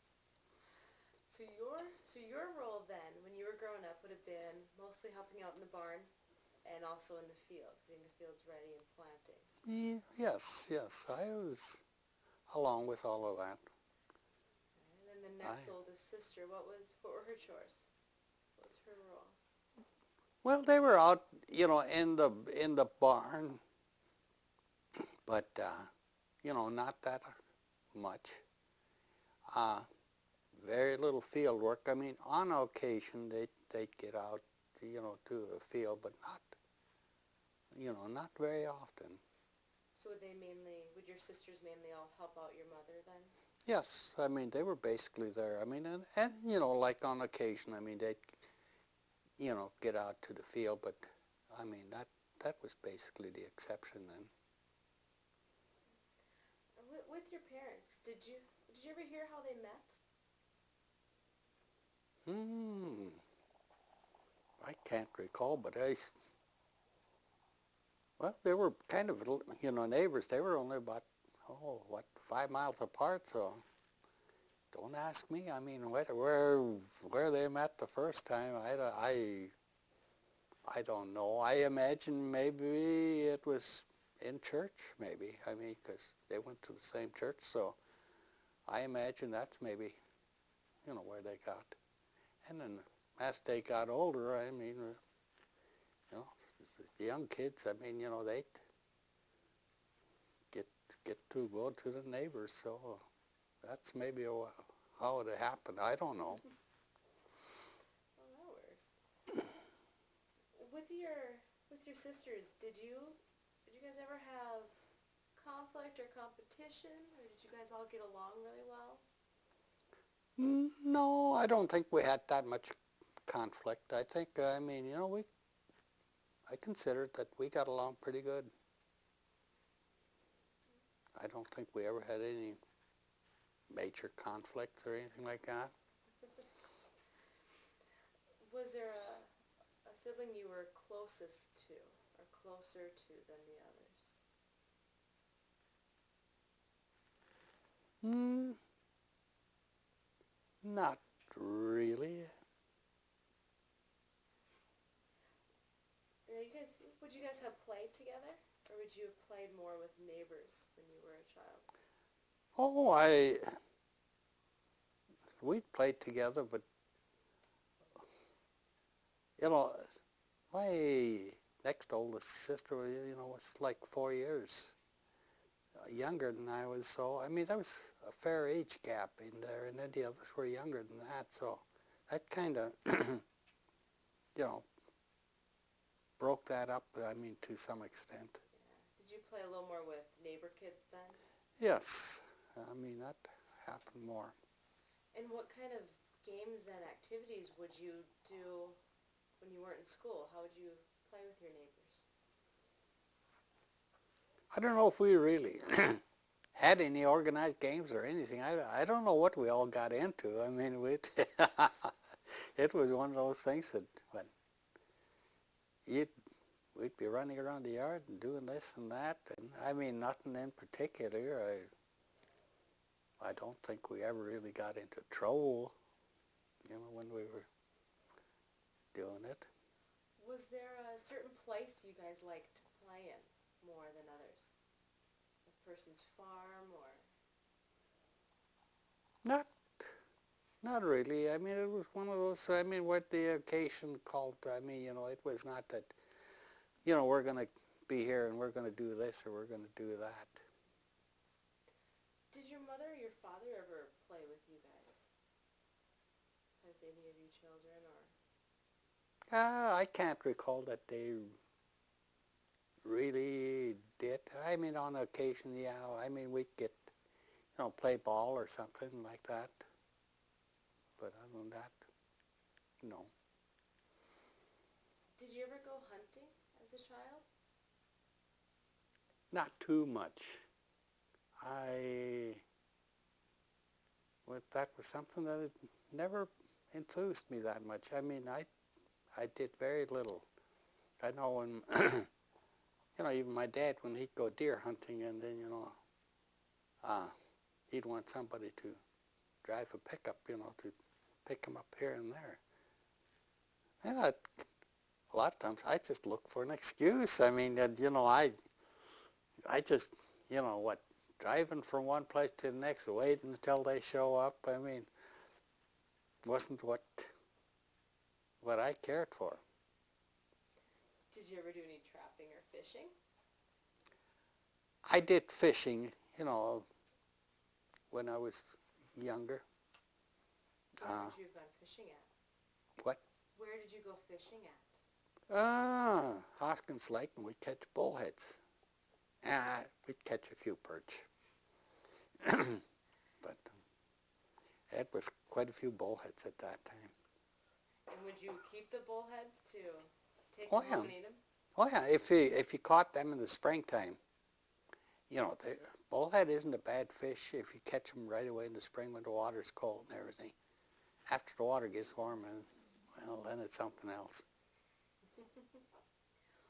So your role then, when you were growing up, would have been mostly helping out in the barn and also in the fields, getting the fields ready and planting. Yes, I was along with all of that. And then the next oldest sister, what were her chores? What was her role? Well, they were out, in the barn, but not that much. Very little field work. On occasion they'd get out, to a field, but not very often. So would your sisters mainly all help out your mother then? Yes, they were basically there. And like on occasion, they'd, get out to the field, but that was basically the exception then. With your parents, did you ever hear how they met? I can't recall, but they were kind of, neighbors. They were only about, 5 miles apart, so don't ask me. Where they met the first time, I don't know. I imagine maybe it was in church, maybe. Because they went to the same church, so I imagine that's maybe, where they got. And then as they got older, the young kids, they'd get to go to the neighbors, so that's maybe how it happened. I don't know. Well, that works. With your sisters, did you guys ever have conflict or competition, or did you guys all get along really well? No, I don't think we had that much conflict. I think, I considered that we got along pretty good. I don't think we ever had any major conflicts or anything like that. Was there a sibling you were closest to, or closer to than the others? Hmm, not really. Now would you guys have played together? Or would you have played more with neighbors when you were a child? Oh, we played together, but, you know, my next oldest sister, was like 4 years younger than I was. So, I mean, there was a fair age gap in there, and then the others were younger than that. So that kind of, you know, broke that up, I mean, to some extent. Yeah. Did you play a little more with neighbor kids then? Yes, I mean, that happened more. And what kind of games and activities would you do when you weren't in school? How would you play with your neighbors? I don't know if we really had any organized games or anything. I don't know what we all got into. I mean, it was one of those things that when we'd be running around the yard and doing this and that. And I mean, nothing in particular. I don't think we ever really got into trouble, when we were doing it. Was there a certain place you guys liked to play in more than others? A person's farm or? Not really. I mean, it was one of those, I mean, what the occasion called, I mean, it was not that, we're going to be here and we're going to do this or we're going to do that. Did your mother or your father ever play with you guys? With any of you children or? I can't recall that they really did. I mean, on occasion, yeah. I mean, we'd get, play ball or something like that. But other than that, no. Did you ever go hunting as a child? Not too much. That was something that never enthused me that much. I mean, I did very little. I know when, even my dad, when he'd go deer hunting and then, he'd want somebody to drive a pickup, to pick him up here and there. And a lot of times I just look for an excuse. I mean, I just, driving from one place to the next, waiting until they show up, I mean, wasn't what I cared for. Did you ever do any trapping or fishing? I did fishing, when I was younger. Where did you have gone fishing at? What? Where did you go fishing at? Hoskins Lake, and we'd catch bullheads. We'd catch a few perch. But it was quite a few bullheads at that time. And would you keep the bullheads to take Oh, them yeah. home and eat them? Oh yeah, if you caught them in the springtime, the bullhead isn't a bad fish if you catch them right away in the spring when the water's cold and everything. After the water gets warm, then it's something else.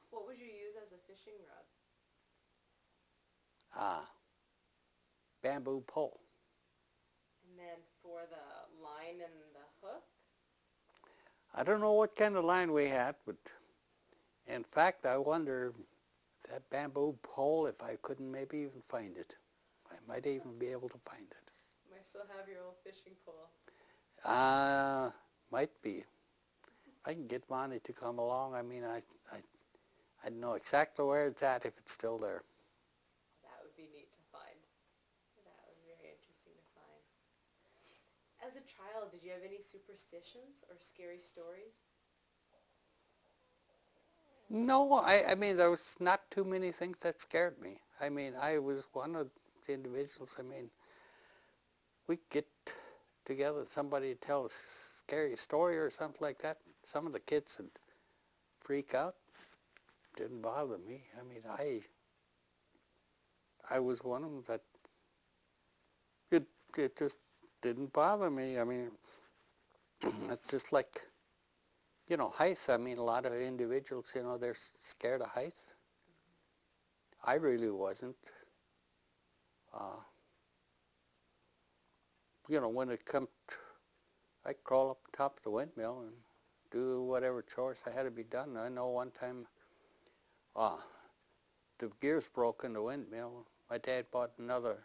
What would you use as a fishing rod? Bamboo pole. And then for the line and the hook? I don't know what kind of line we had, but in fact, I wonder that bamboo pole, if I couldn't maybe even find it. I might even be able to find it. You might still have your old fishing pole. Might be. I can get Monty to come along. I mean, I know exactly where it's at if it's still there. That would be neat to find. That would be very interesting to find. As a child, did you have any superstitions or scary stories? No, I mean, there was not too many things that scared me. I mean, I was one of the individuals, I mean, we'd get together, somebody would tell a scary story or something like that. Some of the kids would freak out. Didn't bother me. I mean, I was one of them that it just didn't bother me. I mean, it's just like, height. I mean, a lot of individuals, they're scared of height. I really wasn't. when it come, I'd crawl up top of the windmill and do whatever chores I had to be done. I know one time, the gears broke in the windmill. My dad bought another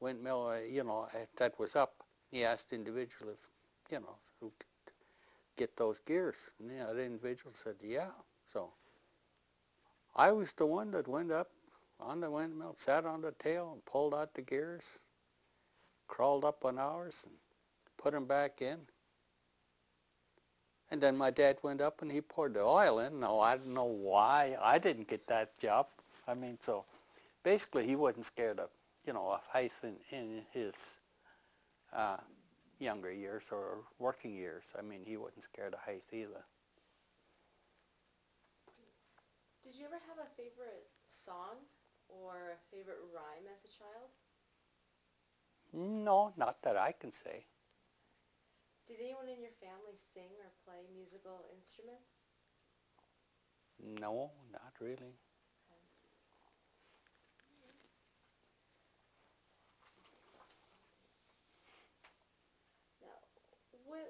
windmill, that was up. He asked the individual if, who could get those gears. And the individual said, yeah. So I was the one that went up on the windmill, sat on the tail and pulled out the gears, crawled up on ours and put them back in. And then my dad went up and he poured the oil in. Now, I don't know why I didn't get that job. I mean, so basically he wasn't scared of, of height in his younger years or working years. I mean, he wasn't scared of height either. Did you ever have a favorite song or a favorite rhyme as a child? No, not that I can say. Did anyone in your family sing or play musical instruments? No, not really. Now,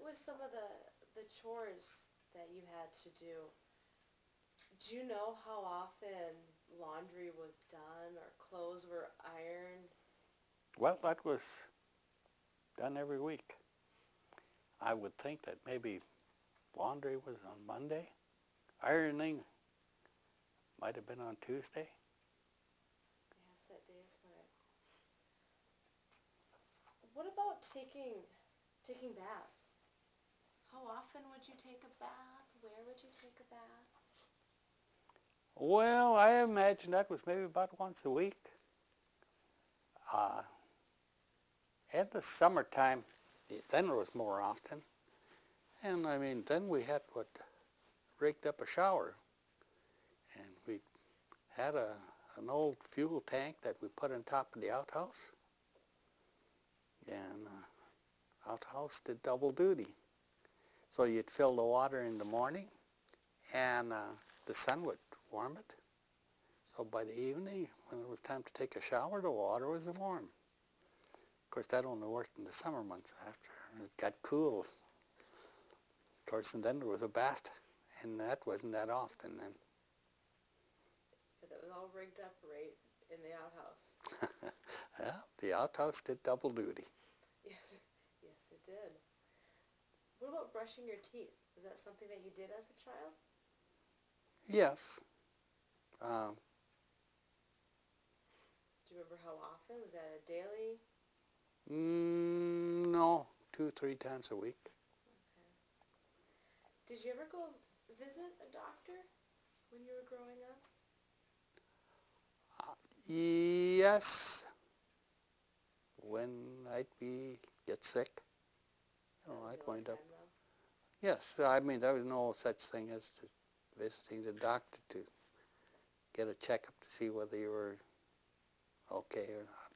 with some of the chores that you had to do you know how often laundry was done or clothes were ironed? Well, that was done every week. I would think that maybe laundry was on Monday. Ironing might have been on Tuesday. Yeah, set days for it. What about taking baths? How often would you take a bath? Where would you take a bath? Well, I imagine that was maybe about once a week. In the summertime, then it was more often. And I mean, then we had rigged up a shower. And we had an old fuel tank that we put on top of the outhouse. And outhouse did double duty. So you'd fill the water in the morning, and the sun would warm it. So by the evening, when it was time to take a shower, the water was warm. Of course, that only worked in the summer months after it got cool. Of course, and then there was a bath, and that wasn't that often then. But that was all rigged up right in the outhouse. Yeah, the outhouse did double duty. Yes, yes, it did. What about brushing your teeth? Was that something that you did as a child? Yes. Do you remember how often? Was that a daily? No, 2-3 times a week. Okay. Did you ever go visit a doctor when you were growing up? Yes. When I'd get sick, I'd wind up. Yes, I mean, there was no such thing as visiting the doctor to get a checkup to see whether you were okay or not.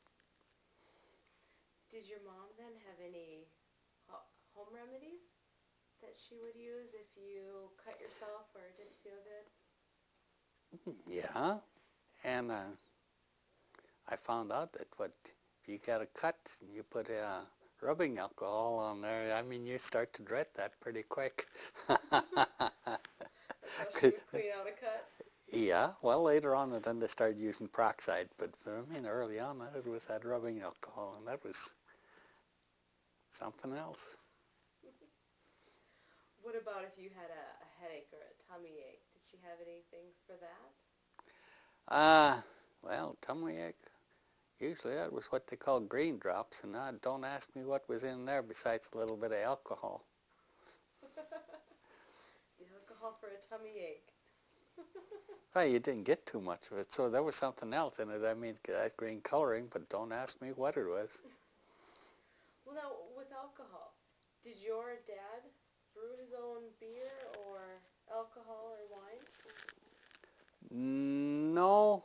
Did your mom then have any home remedies that she would use if you cut yourself or didn't feel good? Yeah, and I found out that if you got a cut and you put rubbing alcohol on there, I mean, you start to dread that pretty quick. That's how she would clean out a cut? Yeah, well, later on, then they started using peroxide, but I mean, early on, it was that rubbing alcohol, and that was something else. What about if you had a headache or a tummy ache? Did she have anything for that? Well, tummy ache, usually that was what they call green drops, and now don't ask me what was in there besides a little bit of alcohol. The alcohol for a tummy ache. Well, you didn't get too much of it, so there was something else in it. I mean, that green coloring, but don't ask me what it was. Well, now, with alcohol, did your dad brew his own beer or alcohol or wine? No.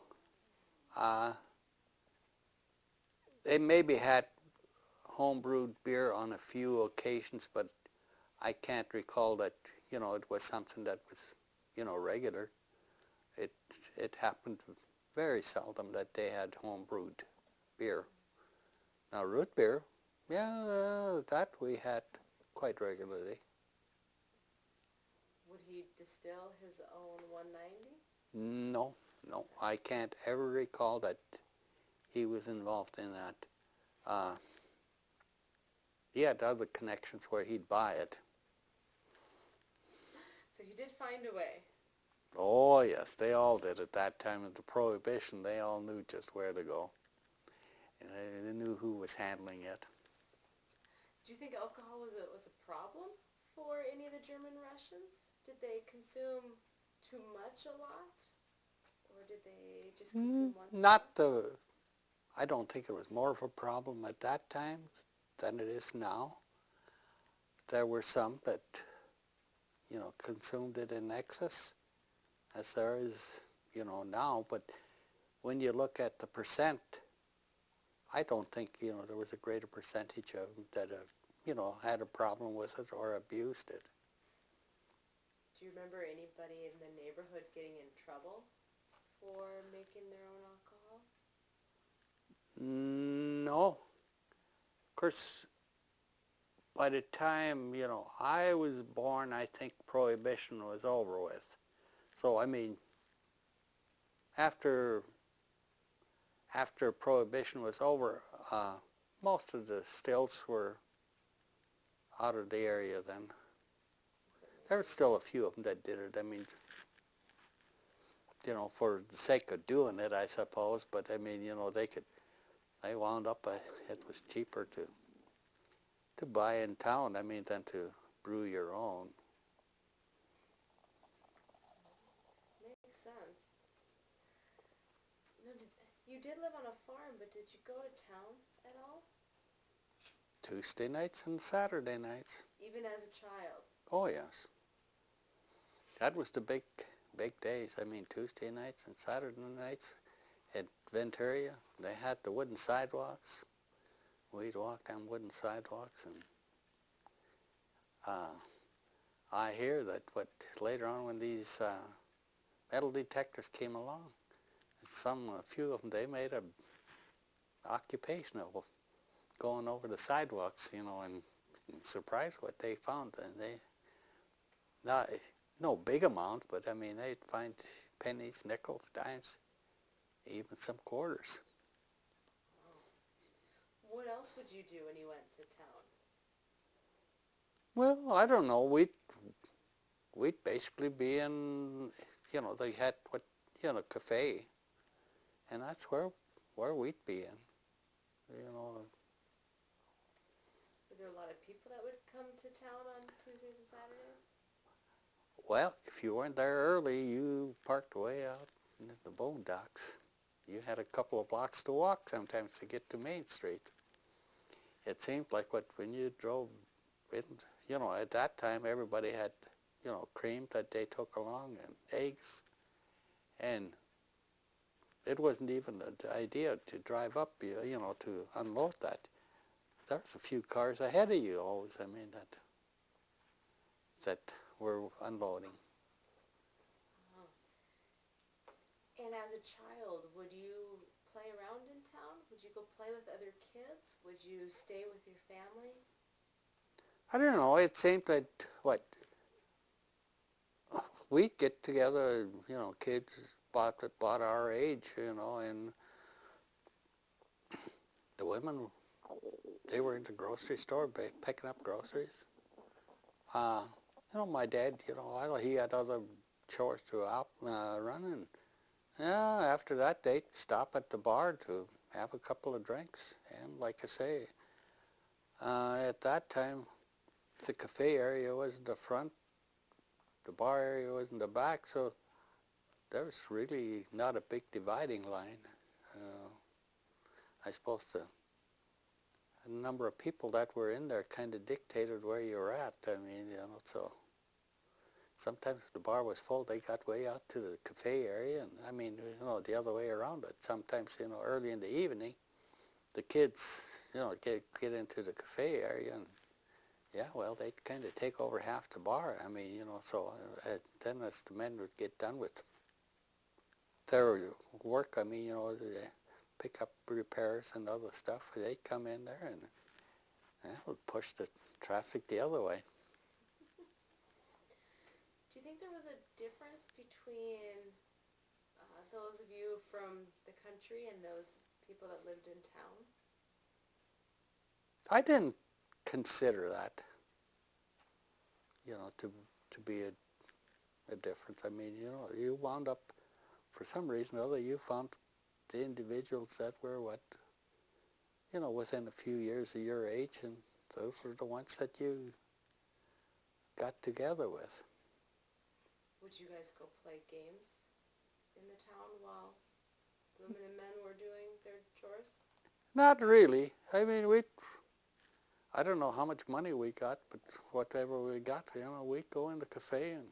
They maybe had home-brewed beer on a few occasions, but I can't recall that, it was something that was, regular. It happened very seldom that they had home-brewed beer. Now, root beer, Yeah, that we had quite regularly. Would he distill his own 190? No, no, I can't ever recall that he was involved in that. He had other connections where he'd buy it. So he did find a way. Oh, yes, they all did at that time of the Prohibition. They all knew just where to go. And they knew who was handling it. Do you think alcohol was a problem for any of the German Russians? Did they consume too much a lot? Or did they just consume once? I don't think it was more of a problem at that time than it is now. There were some that, consumed it in excess, as there is, now. But when you look at the percent, I don't think, there was a greater percentage of them that, had a problem with it or abused it. Do you remember anybody in the neighborhood getting in trouble for making their own alcohol? No. Of course, by the time, I was born, I think Prohibition was over with. So, after Prohibition was over, most of the stills were out of the area then. There were still a few of them that did it. For the sake of doing it, I suppose. But they wound up. It was cheaper to buy in town. Than to brew your own. Makes sense. Now, you did live on a farm, but did you go to town at all? Tuesday nights and Saturday nights. Even as a child? Oh, yes. That was the big days. Tuesday nights and Saturday nights at Venturia, they had the wooden sidewalks. We'd walk down wooden sidewalks, and I hear that later on when these metal detectors came along, a few of them, they made a occupation of going over the sidewalks, and surprised what they found. And no big amount, but they'd find pennies, nickels, dimes, even some quarters. What else would you do when you went to town? Well, I don't know. We'd basically be in, they had cafe, and that's where we'd be in, Were there a lot of people that would come to town on Tuesdays and Saturdays? Well, if you weren't there early, you parked way out in the boat docks. You had a couple of blocks to walk sometimes to get to Main Street. It seemed like when you drove in, at that time everybody had, cream that they took along and eggs. And it wasn't even the idea to drive up, to unload that. There was a few cars ahead of you always, that were unloading. And as a child, would you play around in town? Would you go play with other kids? Would you stay with your family? I don't know. It seemed that, we'd get together, kids about our age, and the women, they were in the grocery store picking up groceries. My dad, he had other chores to run, and after that they'd stop at the bar to have a couple of drinks. And like I say, at that time, the cafe area was in the front, the bar area was in the back, so there was really not a big dividing line. I suppose the number of people that were in there kind of dictated where you were at. So sometimes if the bar was full, they got way out to the cafe area, and the other way around it. Sometimes, early in the evening, the kids, get into the cafe area, and they'd kind of take over half the bar. So then as the men would get done with their work, they pick up repairs and other stuff, they'd come in there, and That would push the traffic the other way. Do you think there was a difference between those of you from the country and those people that lived in town? I didn't consider that, to be a difference. I mean, you wound up, for some reason or other, you found the individuals that were within a few years of your age, and those were the ones that you got together with. Would you guys go play games in the town while the women and men were doing their chores? Not really. I mean, I don't know how much money we got, but whatever we got, we'd go in the cafe and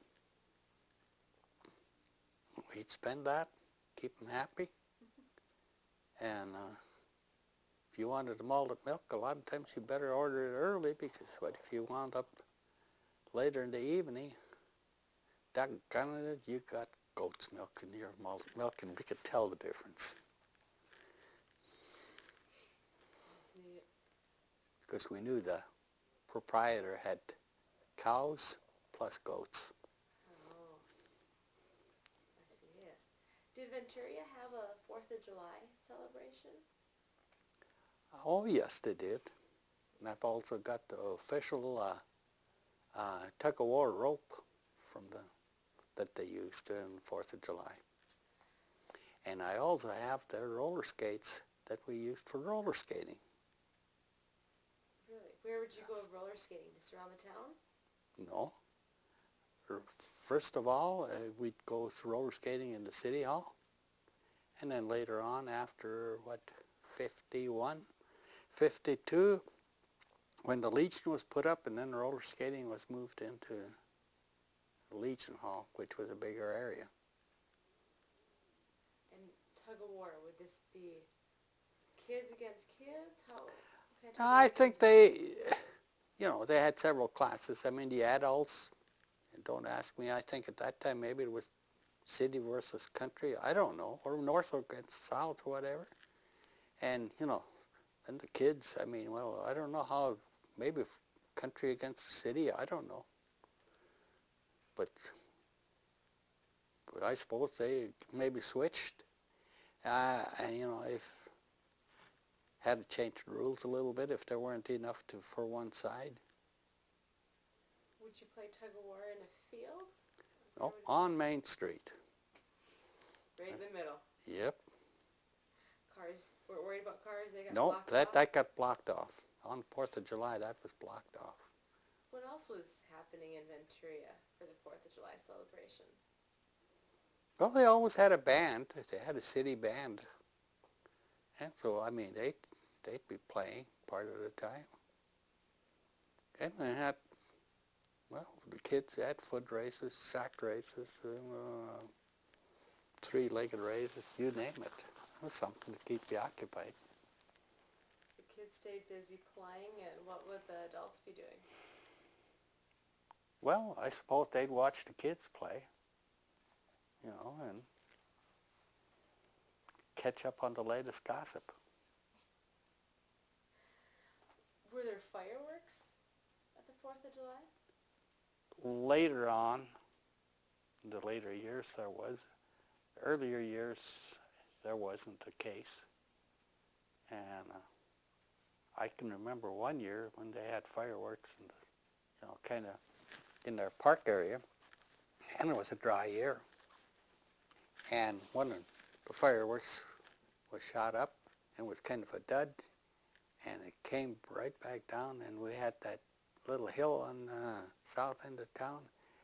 we'd spend that, keep them happy. And if you wanted malted milk, a lot of times you better order it early, because what if you wound up later in the evening, doggone it, you got goat's milk in your malted milk, and we could tell the difference. Because we knew the proprietor had cows plus goats. Oh, I see it. Did Venturia have a 4th of July celebration? Oh, yes, they did. And I've also got the official tug-of-war rope that they used during the 4th of July. And I also have their roller skates that we used for roller skating. Really? Where would you go roller skating? Just around the town? No. First of all, we'd go roller skating in the city hall. And then later on, after, 51, 52, when the Legion was put up, and then roller skating was moved into the Legion Hall, which was a bigger area. And tug-of-war, would this be kids against kids? How? I think they had several classes. I mean, the adults, don't ask me, I think at that time maybe it was city versus country, I don't know, or north against south or whatever. And, and the kids, I mean, well, I don't know how, maybe country against city, I don't know. But I suppose they maybe switched. And, if had to change the rules a little bit if there weren't enough for one side. Would you play tug-of-war in a field? No, on Main Street. Right in the middle. Yep. Cars, we're worried about cars, they got No, blocked off? that got blocked off. On 4th of July, that was blocked off. What else was happening in Venturia for the 4th of July celebration? Well, they always had a band. They had a city band. And so, I mean, they'd be playing part of the time. And they had, the kids had foot races, sack races, three-legged races, you name it. It was something to keep you occupied. The kids stayed busy playing, and what would the adults be doing? Well, I suppose they'd watch the kids play, and catch up on the latest gossip. Were there fireworks at the 4th of July? Later on, the later years there was. Earlier years, there wasn't the case. And I can remember one year when they had fireworks, and kind of in their park area, and it was a dry year. And one of the fireworks was shot up and was kind of a dud, and it came right back down, and we had that little hill on the south end of town.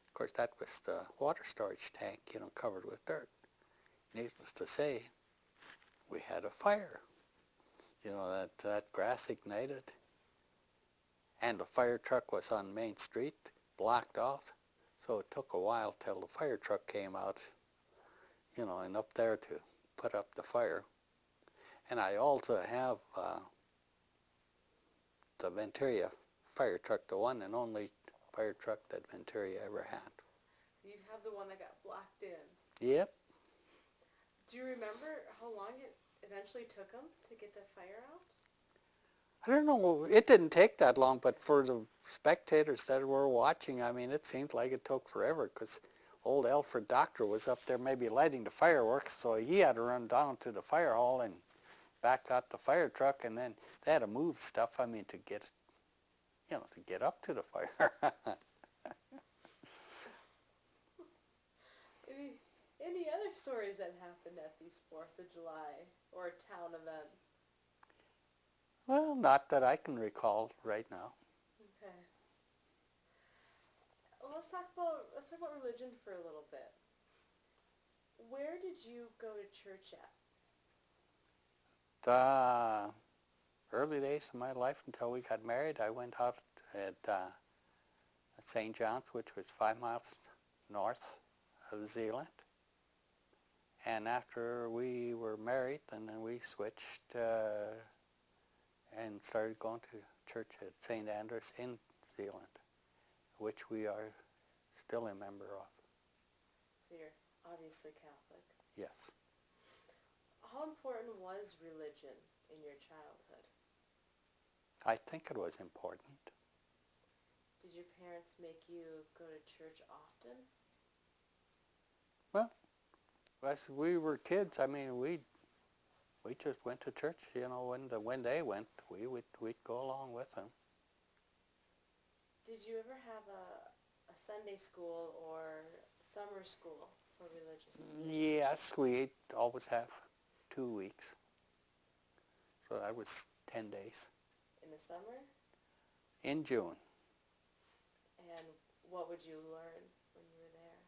Of course, that was the water storage tank, covered with dirt. Needless to say, we had a fire. That grass ignited, and the fire truck was on Main Street, blocked off, so it took a while till the fire truck came out, and up there to put up the fire. And I also have the Venturia fire truck, the one and only fire truck that Venturia ever had. So you have the one that got blocked in. Yep. Do you remember how long it eventually took them to get the fire out? I don't know, it didn't take that long, but for the spectators that were watching, I mean, it seemed like it took forever because old Alfred Doctor was up there maybe lighting the fireworks, so he had to run down to the fire hall and back out the fire truck, and then they had to move stuff, I mean, to get, to get up to the fire. Any other stories that happened at these 4th of July or town events? Well, not that I can recall right now. Okay. Well, let's talk about religion for a little bit. Where did you go to church at? The early days of my life until we got married, I went out at St. John's, which was 5 miles north of Zealand. And after we were married, and then we switched and started going to church at St. Andrews in Zealand, which we are still a member of. So you're obviously Catholic. Yes. How important was religion in your childhood? I think it was important. Did your parents make you go to church often? Well, as we were kids, I mean, we just went to church, when they went, we'd go along with them. Did you ever have a Sunday school or summer school for religious? Yes, we always have 2 weeks. So that was 10 days. In the summer? In June. And what would you learn when you were there?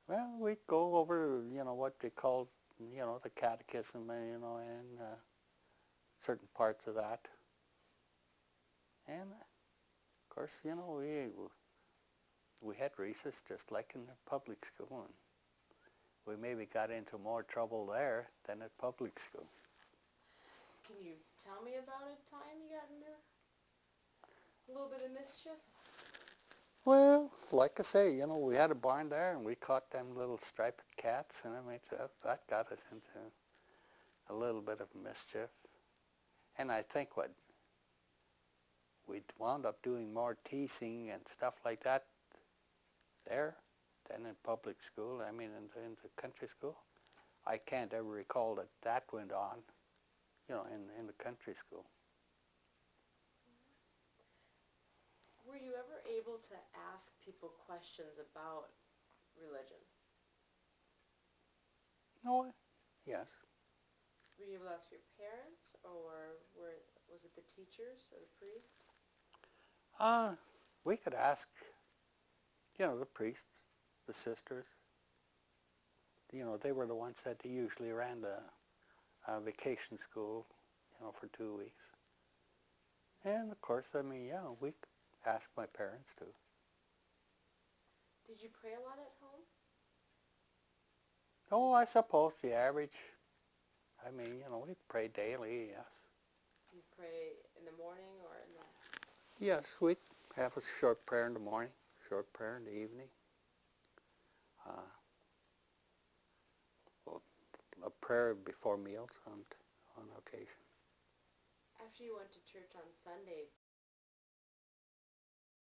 Well, we'd go over, what they called, the catechism, and certain parts of that. And, of course, we had recess just like in the public school, and we maybe got into more trouble there than at public school. Can you tell me about a time you got into a little bit of mischief? Well, like I say, we had a barn there, and we caught them little striped cats, and I mean, that got us into a little bit of mischief. And I think we wound up doing more teasing and stuff like that there than in public school. I mean, in the country school. I can't ever recall that went on, in the country school. Were you ever able to ask people questions about religion? No, yes. Were you able to ask your parents, or was it the teachers or the priest? We could ask, the priests, the sisters. They were the ones that usually ran the vacation school, for 2 weeks. And of course, I mean, we asked my parents too. Did you pray a lot at home? Oh, I suppose the average. I mean, we pray daily, yes. You pray in the morning or in the... Yes, we'd have a short prayer in the morning, short prayer in the evening. A prayer before meals on occasion. After you went to church on Sunday,